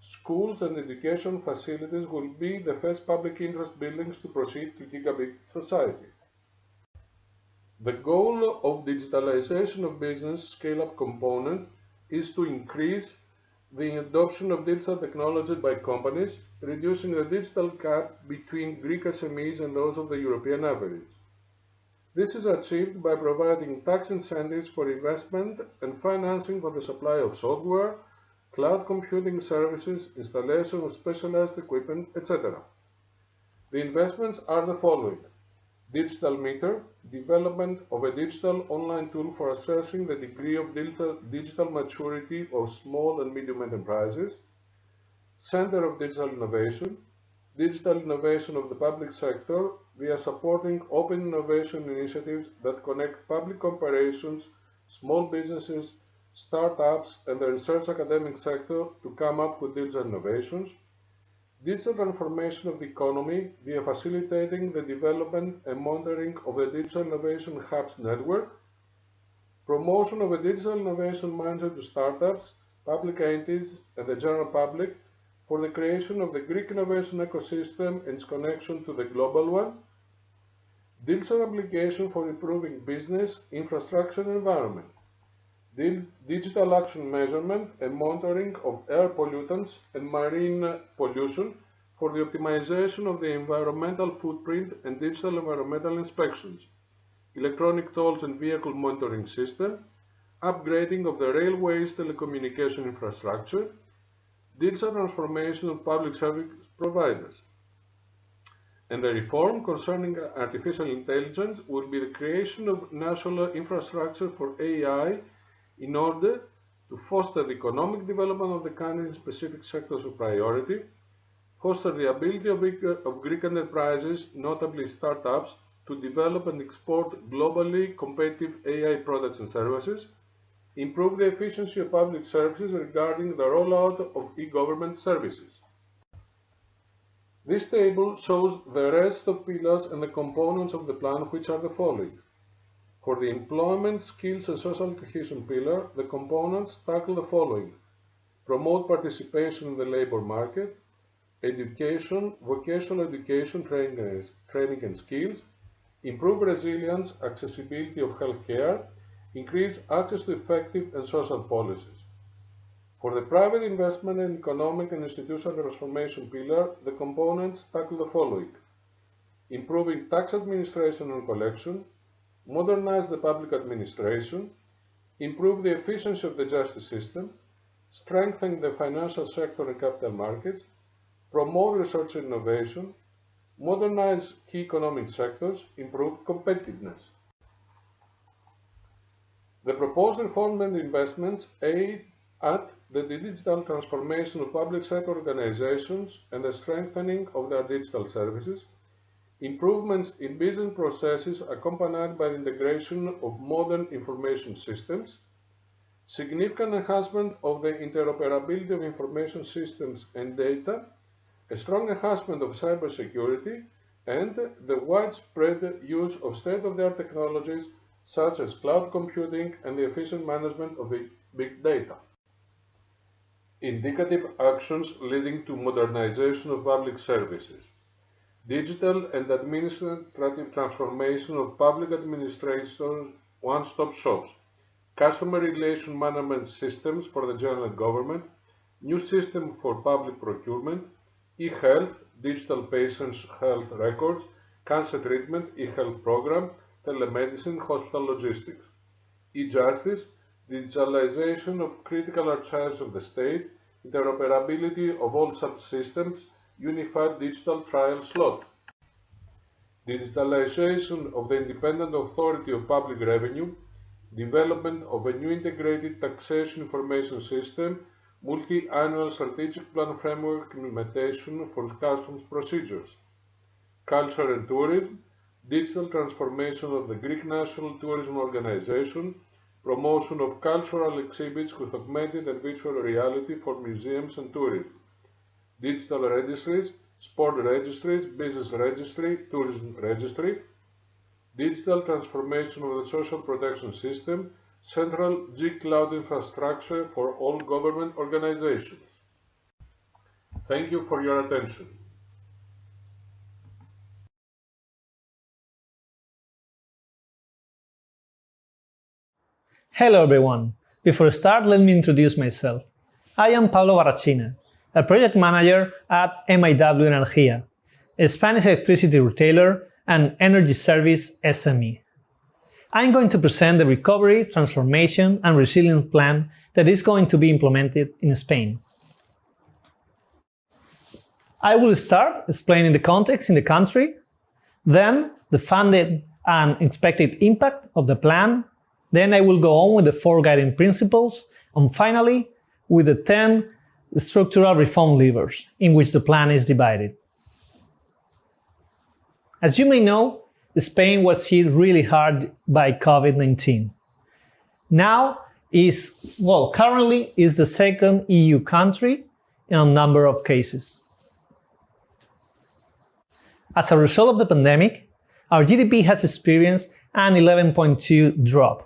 schools and education facilities will be the first public interest buildings to proceed to gigabit society. The goal of digitalization of business scale-up component is to increase the adoption of digital technology by companies, reducing the digital gap between Greek SMEs and those of the European average. This is achieved by providing tax incentives for investment and financing for the supply of software, cloud computing services, installation of specialized equipment, etc. The investments are the following: digital meter, development of a digital online tool for assessing the degree of digital maturity of small and medium enterprises, Center of Digital Innovation, digital innovation of the public sector via supporting open innovation initiatives that connect public corporations, small businesses, startups, and the research academic sector to come up with digital innovations, digital transformation of the economy via facilitating the development and monitoring of the Digital Innovation Hubs network, promotion of a digital innovation mindset to startups, public entities, and the general public for the creation of the Greek innovation ecosystem and its connection to the global one, digital application for improving business, infrastructure, and environment, digital action measurement and monitoring of air pollutants and marine pollution for the optimization of the environmental footprint and digital environmental inspections, electronic tolls and vehicle monitoring system, upgrading of the railways telecommunication infrastructure, digital transformation of public service providers. And the reform concerning artificial intelligence will be the creation of national infrastructure for AI in order to foster the economic development of the country in specific sectors of priority, foster the ability of Greek enterprises, notably startups, to develop and export globally competitive AI products and services, improve the efficiency of public services regarding the rollout of e-government services. This table shows the rest of pillars and the components of the plan, which are the following. For the employment, skills and social cohesion pillar, the components tackle the following: promote participation in the labor market, education, vocational education, training and skills, improve resilience, accessibility of healthcare, increase access to effective and social policies. For the private investment and economic and institutional transformation pillar, the components tackle the following: improving tax administration and collection, modernize the public administration, improve the efficiency of the justice system, strengthen the financial sector and capital markets, promote research and innovation, modernize key economic sectors, improve competitiveness. The proposed reform and investments aid at the digital transformation of public sector organizations and the strengthening of their digital services, improvements in business processes accompanied by the integration of modern information systems, significant enhancement of the interoperability of information systems and data, a strong enhancement of cybersecurity, and the widespread use of state-of-the-art technologies such as cloud computing and the efficient management of big data. Indicative actions leading to modernization of public services. Digital and administrative transformation of public administration one-stop shops, customer relation management systems for the general government, new system for public procurement, e-health, digital patients' health records, cancer treatment, e-health program, telemedicine, hospital logistics, e-justice, digitalization of critical archives of the state, interoperability of all subsystems, unified digital trial slot, digitalization of the independent authority of public revenue, development of a new integrated taxation information system, multi-annual strategic plan framework implementation for customs procedures, culture and tourism, digital transformation of the Greek National Tourism Organization, promotion of cultural exhibits with augmented and virtual reality for museums and tourism, digital registries, sport registries, business registry, tourism registry, digital transformation of the social protection system, central G-Cloud infrastructure for all government organizations. Thank you for your attention. Hello everyone. Before I start, let me introduce myself. I am Pablo Barrachina, a project manager at MiWEnergia, a Spanish electricity retailer and energy service SME. I'm going to present the recovery, transformation, and resilience plan that is going to be implemented in Spain. I will start explaining the context in the country, then the funded and expected impact of the plan. Then I will go on with the 4 guiding principles, and finally with the 10 structural reform levers in which the plan is divided. As you may know, Spain was hit really hard by COVID-19. Now currently is the second EU country in number of cases. As a result of the pandemic, our GDP has experienced an 11.2% drop,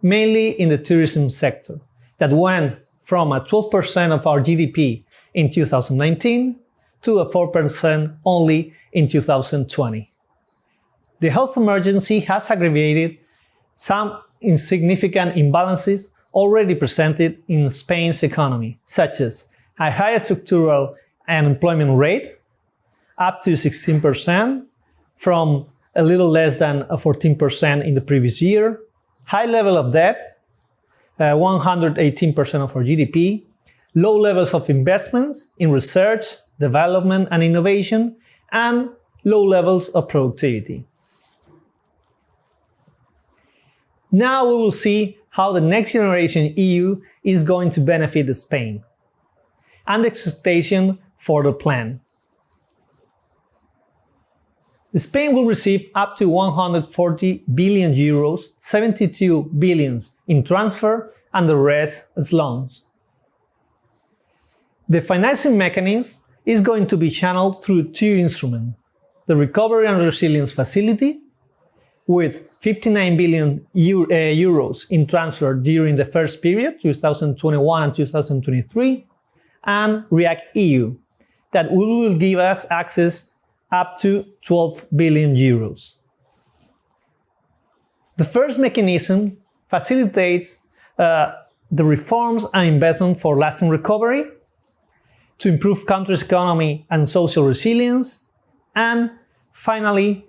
mainly in the tourism sector, that went from a 12% of our GDP in 2019 to a 4% only in 2020. The health emergency has aggravated some insignificant imbalances already presented in Spain's economy, such as a higher structural unemployment rate, up to 16%, from a little less than 14% in the previous year, high level of debt, 118% of our GDP, low levels of investments in research, development, and innovation, and low levels of productivity. Now we will see how the next generation EU is going to benefit Spain, and the expectation for the plan. Spain will receive up to 140 billion euros, 72 billion in transfer, and the rest as loans. The financing mechanism is going to be channeled through 2 instruments: the Recovery and Resilience Facility, with 59 billion euros in transfer during the first period, 2021 and 2023, and REACT-EU, that will give us access up to 12 billion euros. The first mechanism facilitates the reforms and investment for lasting recovery, to improve country's economy and social resilience, and finally,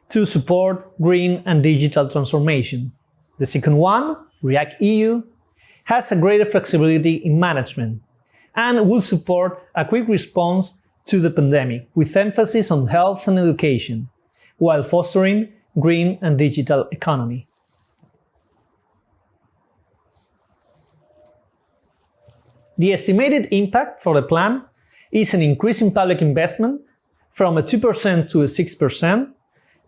to support green and digital transformation. The second one, REACT-EU, has a greater flexibility in management and will support a quick response to the pandemic, with emphasis on health and education, while fostering green and digital economy. The estimated impact for the plan is an increase in public investment from a 2% to a 6%,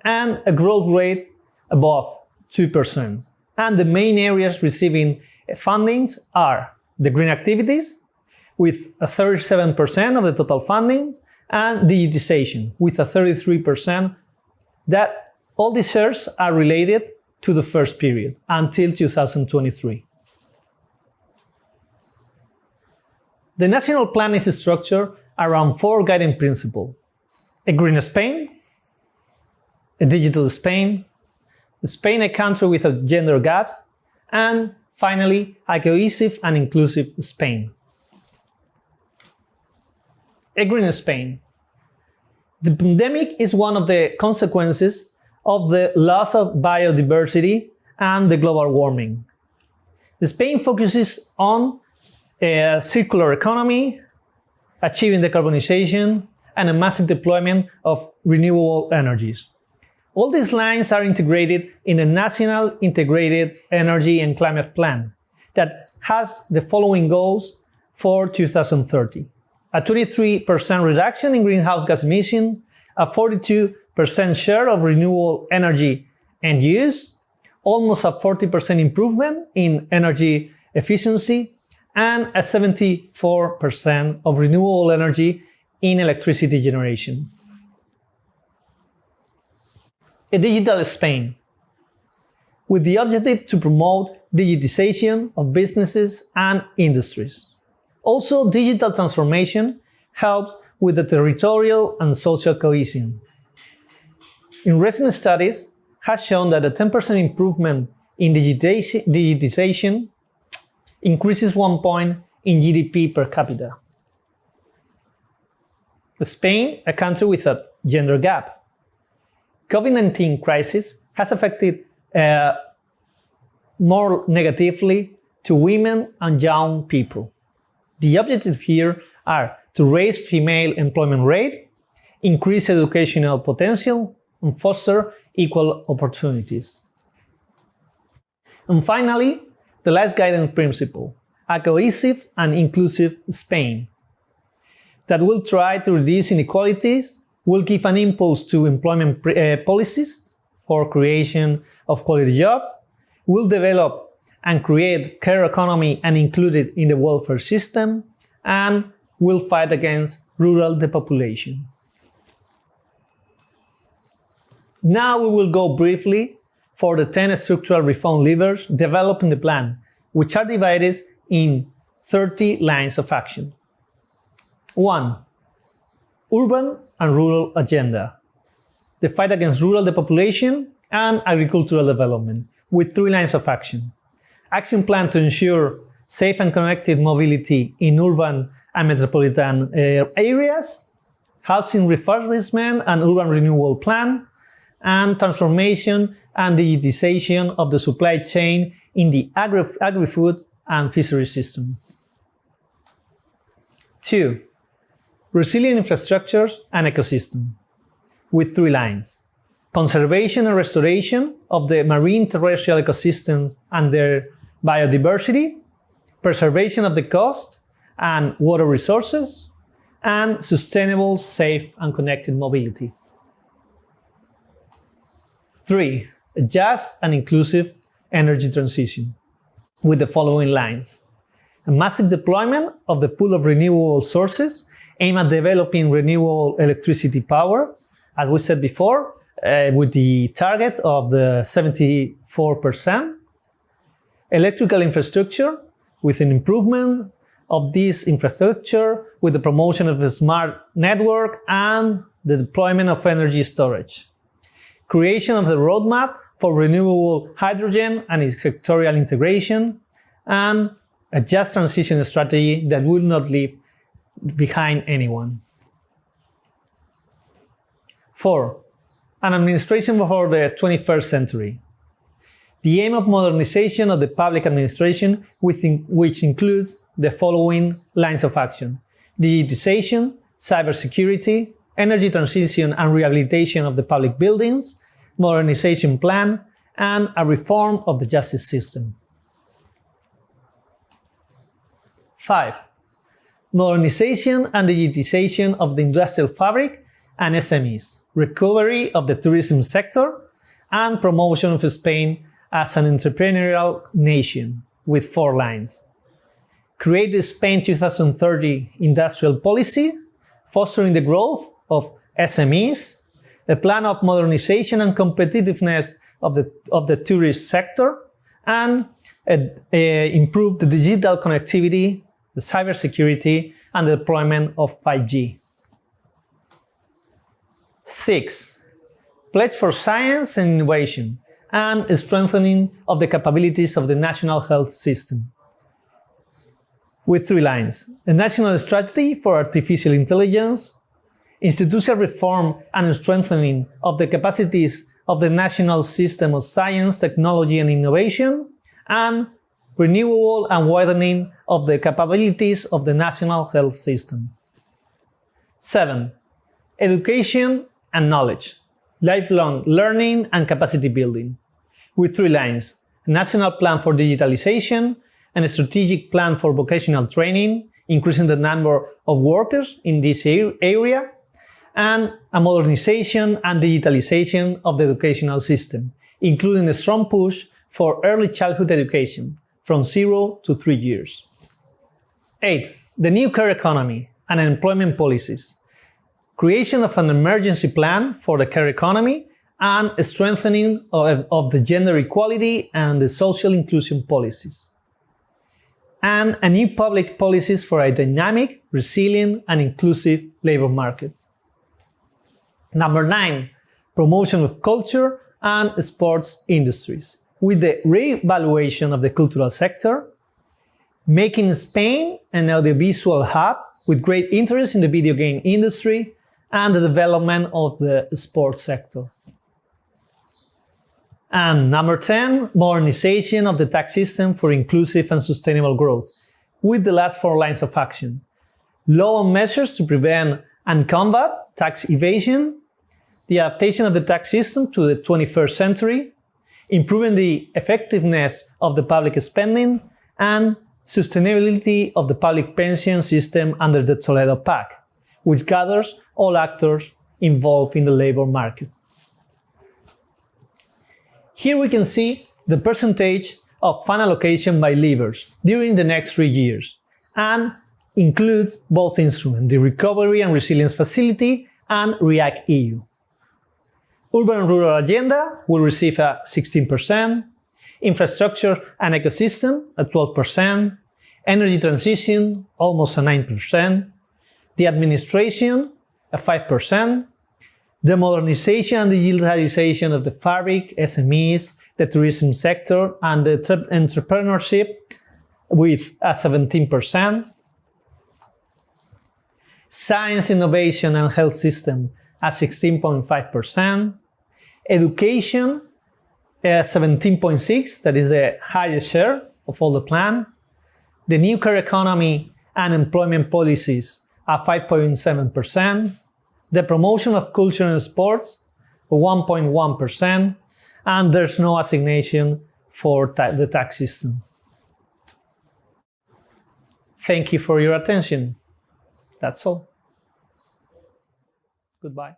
and a growth rate above 2%. And the main areas receiving fundings are the green activities, with a 37% of the total funding, and digitization, with a 33%. That all these shares are related to the first period, until 2023. The national plan is structured around 4 guiding principles: a green Spain, a digital Spain, Spain a country without gender gaps, and finally, a cohesive and inclusive Spain. A green Spain. The pandemic is one of the consequences of the loss of biodiversity and the global warming. Spain focuses on a circular economy, achieving decarbonization, and a massive deployment of renewable energies. All these lines are integrated in a national integrated energy and climate plan that has the following goals for 2030. A 23% reduction in greenhouse gas emission, a 42% share of renewable energy and use, almost a 40% improvement in energy efficiency, and a 74% of renewable energy in electricity generation. A digital Spain, with the objective to promote digitization of businesses and industries. Also, digital transformation helps with the territorial and social cohesion. In recent studies, has shown that a 10% improvement in digitization increases 1 point in GDP per capita. Spain, a country with a gender gap. COVID-19 crisis has affected more negatively to women and young people. The objectives here are to raise female employment rate, increase educational potential, and foster equal opportunities. And finally, the last guidance principle, a cohesive and inclusive Spain, that will try to reduce inequalities, will give an impulse to employment policies for creation of quality jobs, will develop and create care economy and include it in the welfare system, and will fight against rural depopulation. Now we will go briefly for the 10 structural reform levers developed in the plan, which are divided in 30 lines of action. 1. Urban and rural agenda. The fight against rural depopulation and agricultural development, with 3 lines of action. Action plan to ensure safe and connected mobility in urban and metropolitan areas, housing refurbishment and urban renewal plan, and transformation and digitization of the supply chain in the agri-food and fishery system. 2. Resilient infrastructures and ecosystem, with 3 lines. Conservation and restoration of the marine terrestrial ecosystem and their biodiversity, preservation of the coast and water resources, and sustainable, safe, and connected mobility. 3. A just and inclusive energy transition, with the following lines. A massive deployment of the pool of renewable sources aimed at developing renewable electricity power, as we said before, with the target of the 74%. Electrical infrastructure, with an improvement of this infrastructure with the promotion of a smart network and the deployment of energy storage. Creation of the roadmap for renewable hydrogen and its sectorial integration, and a just transition strategy that will not leave behind anyone. 4. An administration for the 21st century. The aim of modernization of the public administration, which includes the following lines of action: digitization, cybersecurity, energy transition and rehabilitation of the public buildings, modernization plan, and a reform of the justice system. 5. Modernization and digitization of the industrial fabric and SMEs, recovery of the tourism sector, and promotion of Spain as an entrepreneurial nation, with 4 lines. Create the Spain 2030 industrial policy, fostering the growth of SMEs, a plan of modernization and competitiveness of the tourist sector, and improve the digital connectivity, the cybersecurity, and the deployment of 5G. 6. Pledge for science and innovation, and strengthening of the capabilities of the national health system, with 3 lines. A national strategy for artificial intelligence, institutional reform and strengthening of the capacities of the national system of science, technology, and innovation, and renewal and widening of the capabilities of the national health system. 7. Education and knowledge, lifelong learning and capacity building, with 3 lines. A national plan for digitalization and a strategic plan for vocational training, increasing the number of workers in this area, and a modernization and digitalization of the educational system, including a strong push for early childhood education from 0 to 3 years. 8. The new care economy and employment policies. Creation of an emergency plan for the care economy and a strengthening of the gender equality and the social inclusion policies. And a new public policies for a dynamic, resilient, and inclusive labor market. Number 9, promotion of culture and sports industries, with the re-evaluation of the cultural sector, making Spain an audiovisual hub with great interest in the video game industry and the development of the sports sector. And number 10, modernization of the tax system for inclusive and sustainable growth, with the last 4 lines of action. Law and measures to prevent and combat tax evasion, the adaptation of the tax system to the 21st century, improving the effectiveness of the public spending, and sustainability of the public pension system under the Toledo Pact, which gathers all actors involved in the labor market. Here we can see the percentage of fund allocation by levers during the next 3 years and includes both instruments, the Recovery and Resilience Facility and REACT-EU. Urban and Rural Agenda will receive a 16%, Infrastructure and Ecosystem at 12%, Energy Transition almost a 9%, the Administration a 5%, the modernization and digitalization of the fabric, SMEs, the tourism sector, and the entrepreneurship with a 17%, science, innovation, and health system at 16.5%, education at 17.6%, that is the highest share of all the plan, the new care economy and employment policies at 5.7%, the promotion of culture and sports, 1.1%, and there's no assignation for the tax system. Thank you for your attention. That's all. Goodbye.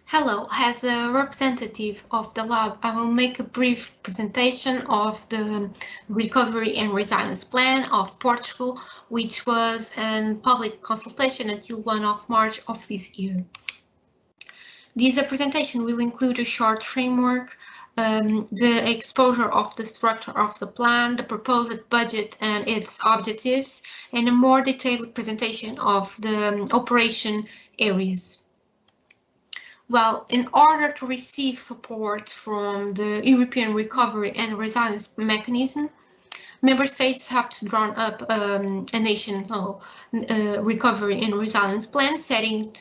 Hello, as a representative of the lab, I will make a brief presentation of the Recovery and Resilience Plan of Portugal, which was in public consultation until 1 of March of this year. This presentation will include a short framework, the exposure of the structure of the plan, the proposed budget and its objectives, and a more detailed presentation of the operation areas. Well, in order to receive support from the European Recovery and Resilience Mechanism, Member States have to draw up a national recovery and resilience plan setting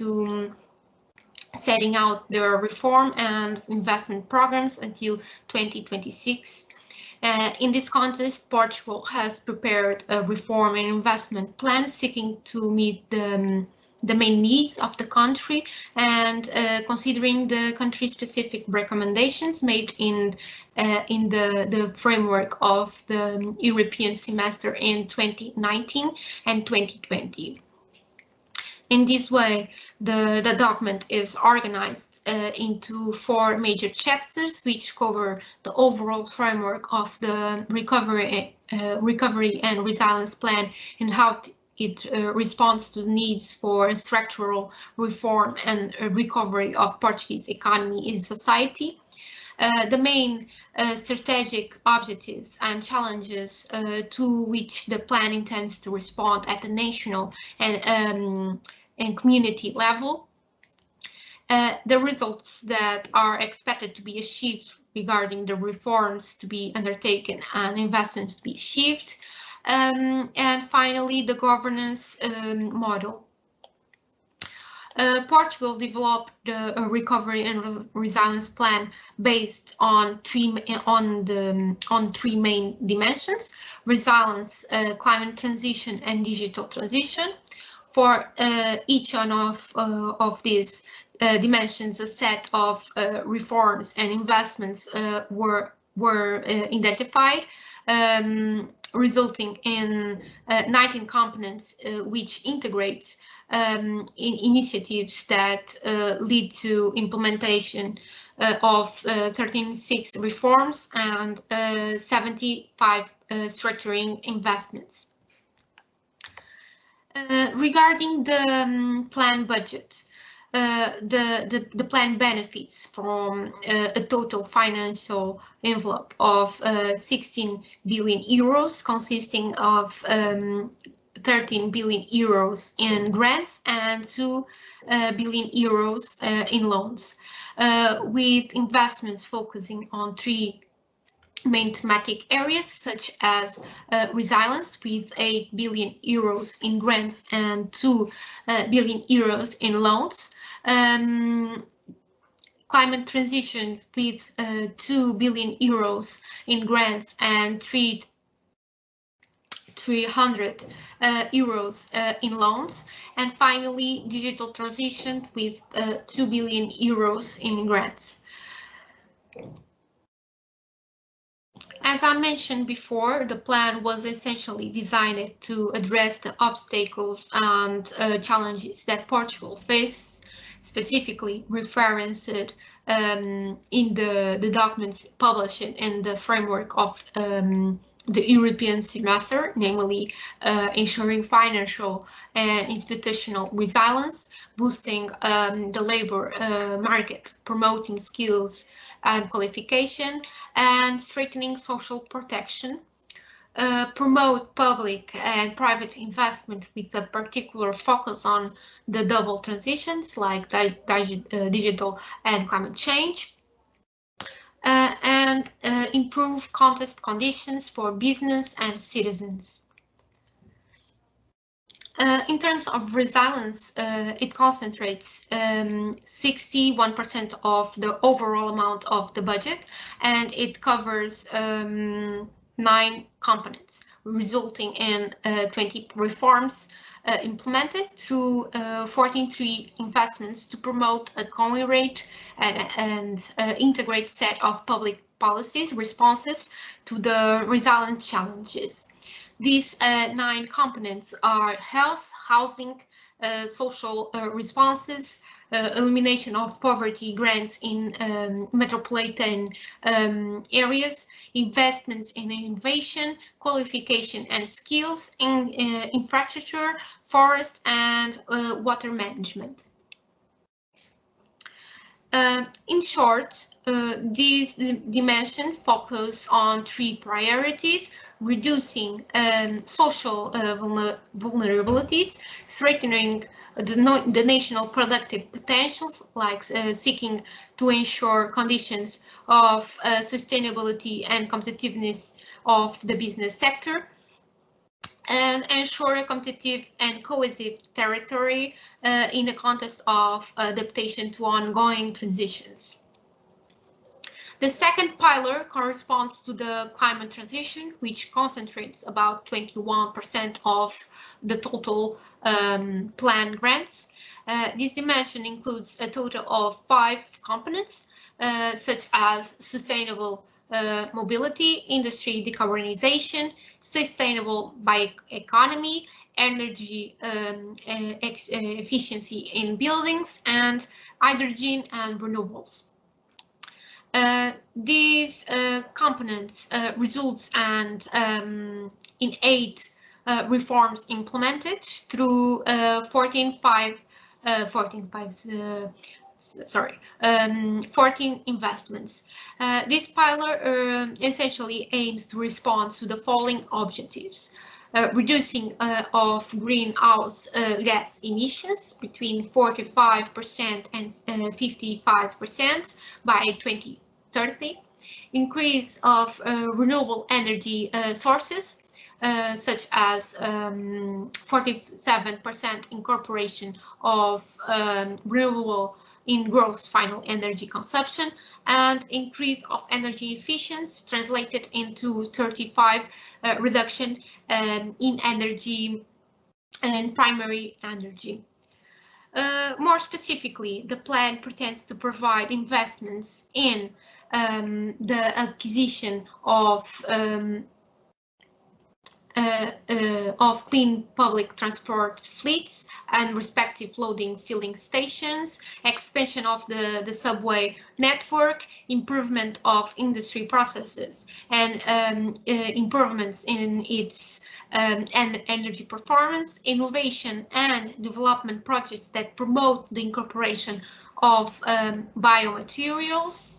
out their reform and investment programs until 2026. In this context, Portugal has prepared a reform and investment plan seeking to meet the main needs of the country and considering the country-specific recommendations made in the framework of the European semester in 2019 and 2020. In this way, the document is organized into 4 major chapters, which cover the overall framework of the recovery and resilience plan and how it responds to the needs for structural reform and recovery of Portuguese economy and society. The main strategic objectives and challenges to which the plan intends to respond at the national and community level, the results that are expected to be achieved regarding the reforms to be undertaken and investments to be achieved, and finally the governance model. Portugal developed a recovery and resilience plan based on three main dimensions: resilience, climate transition, and digital transition. For each one of these dimensions, a set of reforms and investments were identified. resulting in 19 components, which integrates initiatives that lead to implementation of 36 reforms and 75 structuring investments. Regarding the plan budget, the plan benefits from a total financial envelope of 16 billion euros, consisting of 13 billion euros in grants and 2 billion euros in loans, with investments focusing on 3 main thematic areas, such as resilience, with 8 billion euros in grants and 2 billion euros in loans, climate transition with 2 billion euros in grants and 300 euros in loans, and finally digital transition with 2 billion euros in grants. As I mentioned before, the plan was essentially designed to address the obstacles and challenges that Portugal faces, specifically referenced in the documents published in the framework of the European semester, namely ensuring financial and institutional resilience, boosting the labor market, promoting skills and qualification, and strengthening social protection, promote public and private investment with a particular focus on the double transitions like digital and climate change, and improve contest conditions for business and citizens. In terms of resilience, it concentrates 61% of the overall amount of the budget, and it covers 9 components, resulting in 20 reforms implemented through 43 investments to promote a coherent and integrated set of public policies responses to the resilient challenges. These 9 components are health, housing, social responses, elimination of poverty grants in metropolitan areas, investments in innovation, qualification and skills, in infrastructure, forest and water management. In short, these dimensions focus on 3 priorities: reducing social vulnerabilities, strengthening the national productive potentials, like seeking to ensure conditions of sustainability and competitiveness of the business sector, and ensure a competitive and cohesive territory in the context of adaptation to ongoing transitions. The second pillar corresponds to the climate transition, which concentrates about 21% of the total plan grants. This dimension includes a total of 5 components, such as sustainable mobility, industry decarbonization, sustainable bioeconomy, energy efficiency in buildings, and hydrogen and renewables. These components results and in 8 reforms implemented through 14 investments. This pillar essentially aims to respond to the following objectives: reducing of greenhouse gas emissions between 45% and 55% by 2030, increase of renewable energy sources, such as 47% incorporation of renewable in gross final energy consumption, and increase of energy efficiency translated into 35 reduction in energy and primary energy. More specifically, the plan pretends to provide investments in the acquisition of of clean public transport fleets and respective loading filling stations, expansion of the subway network, improvement of industry processes, and improvements in its and energy performance, innovation and development projects that promote the incorporation of biomaterials,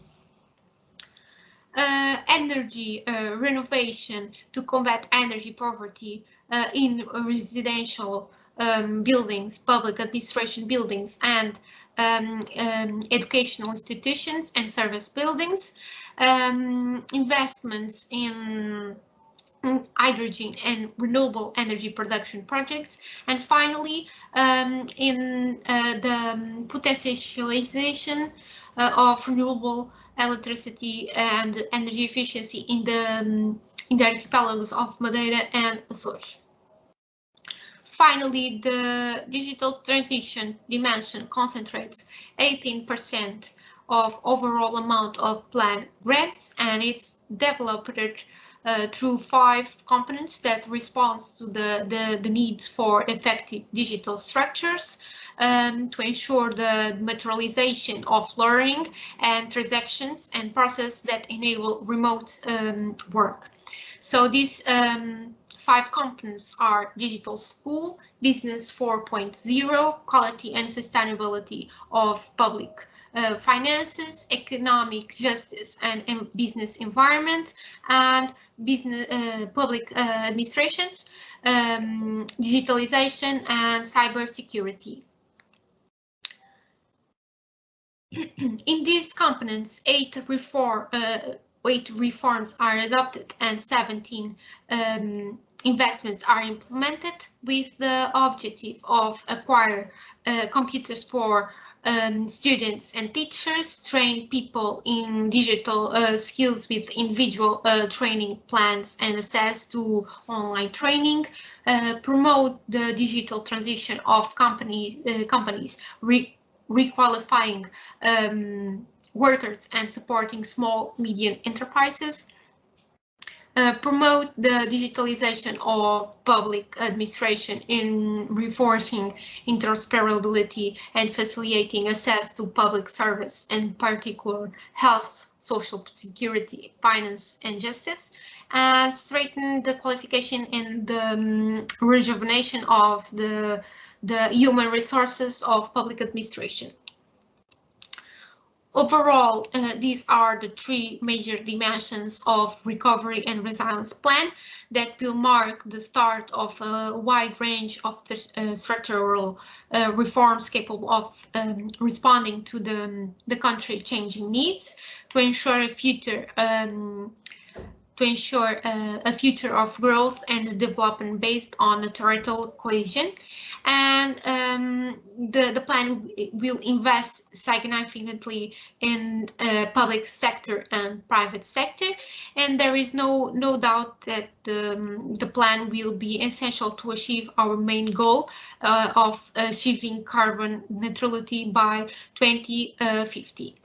energy renovation to combat energy poverty in residential buildings, public administration buildings, and educational institutions and service buildings, investments in hydrogen and renewable energy production projects, and finally in the potentialization of renewable electricity and energy efficiency in the archipelagos of Madeira and Açores. Finally, the digital transition dimension concentrates 18% of overall amount of planned grants, and it's developed through 5 components that responds to the needs for effective digital structures to ensure the materialization of learning and transactions and processes that enable remote work. So these 5 components are digital school, business 4.0, quality and sustainability of public finances, economic justice and business environment, and business public administrations, digitalization and cybersecurity. In these components, 8 reforms are adopted and 17 investments are implemented with the objective of acquire computers for students and teachers, train people in digital skills with individual training plans and access to online training, promote the digital transition of companies, requalifying workers and supporting small, medium enterprises, promote the digitalization of public administration in reinforcing interoperability and facilitating access to public service, in particular health, social security, finance, and justice, and strengthen the qualification and the rejuvenation of the human resources of public administration. Overall, these are the 3 major dimensions of recovery and resilience plan that will mark the start of a wide range of structural reforms capable of responding to the country changing needs to ensure a future of growth and development based on a territorial cohesion. And the plan will invest significantly in public sector and private sector, and there is no doubt that the plan will be essential to achieve our main goal of achieving carbon neutrality by 2050.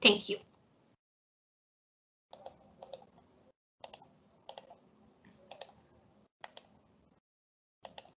Thank you.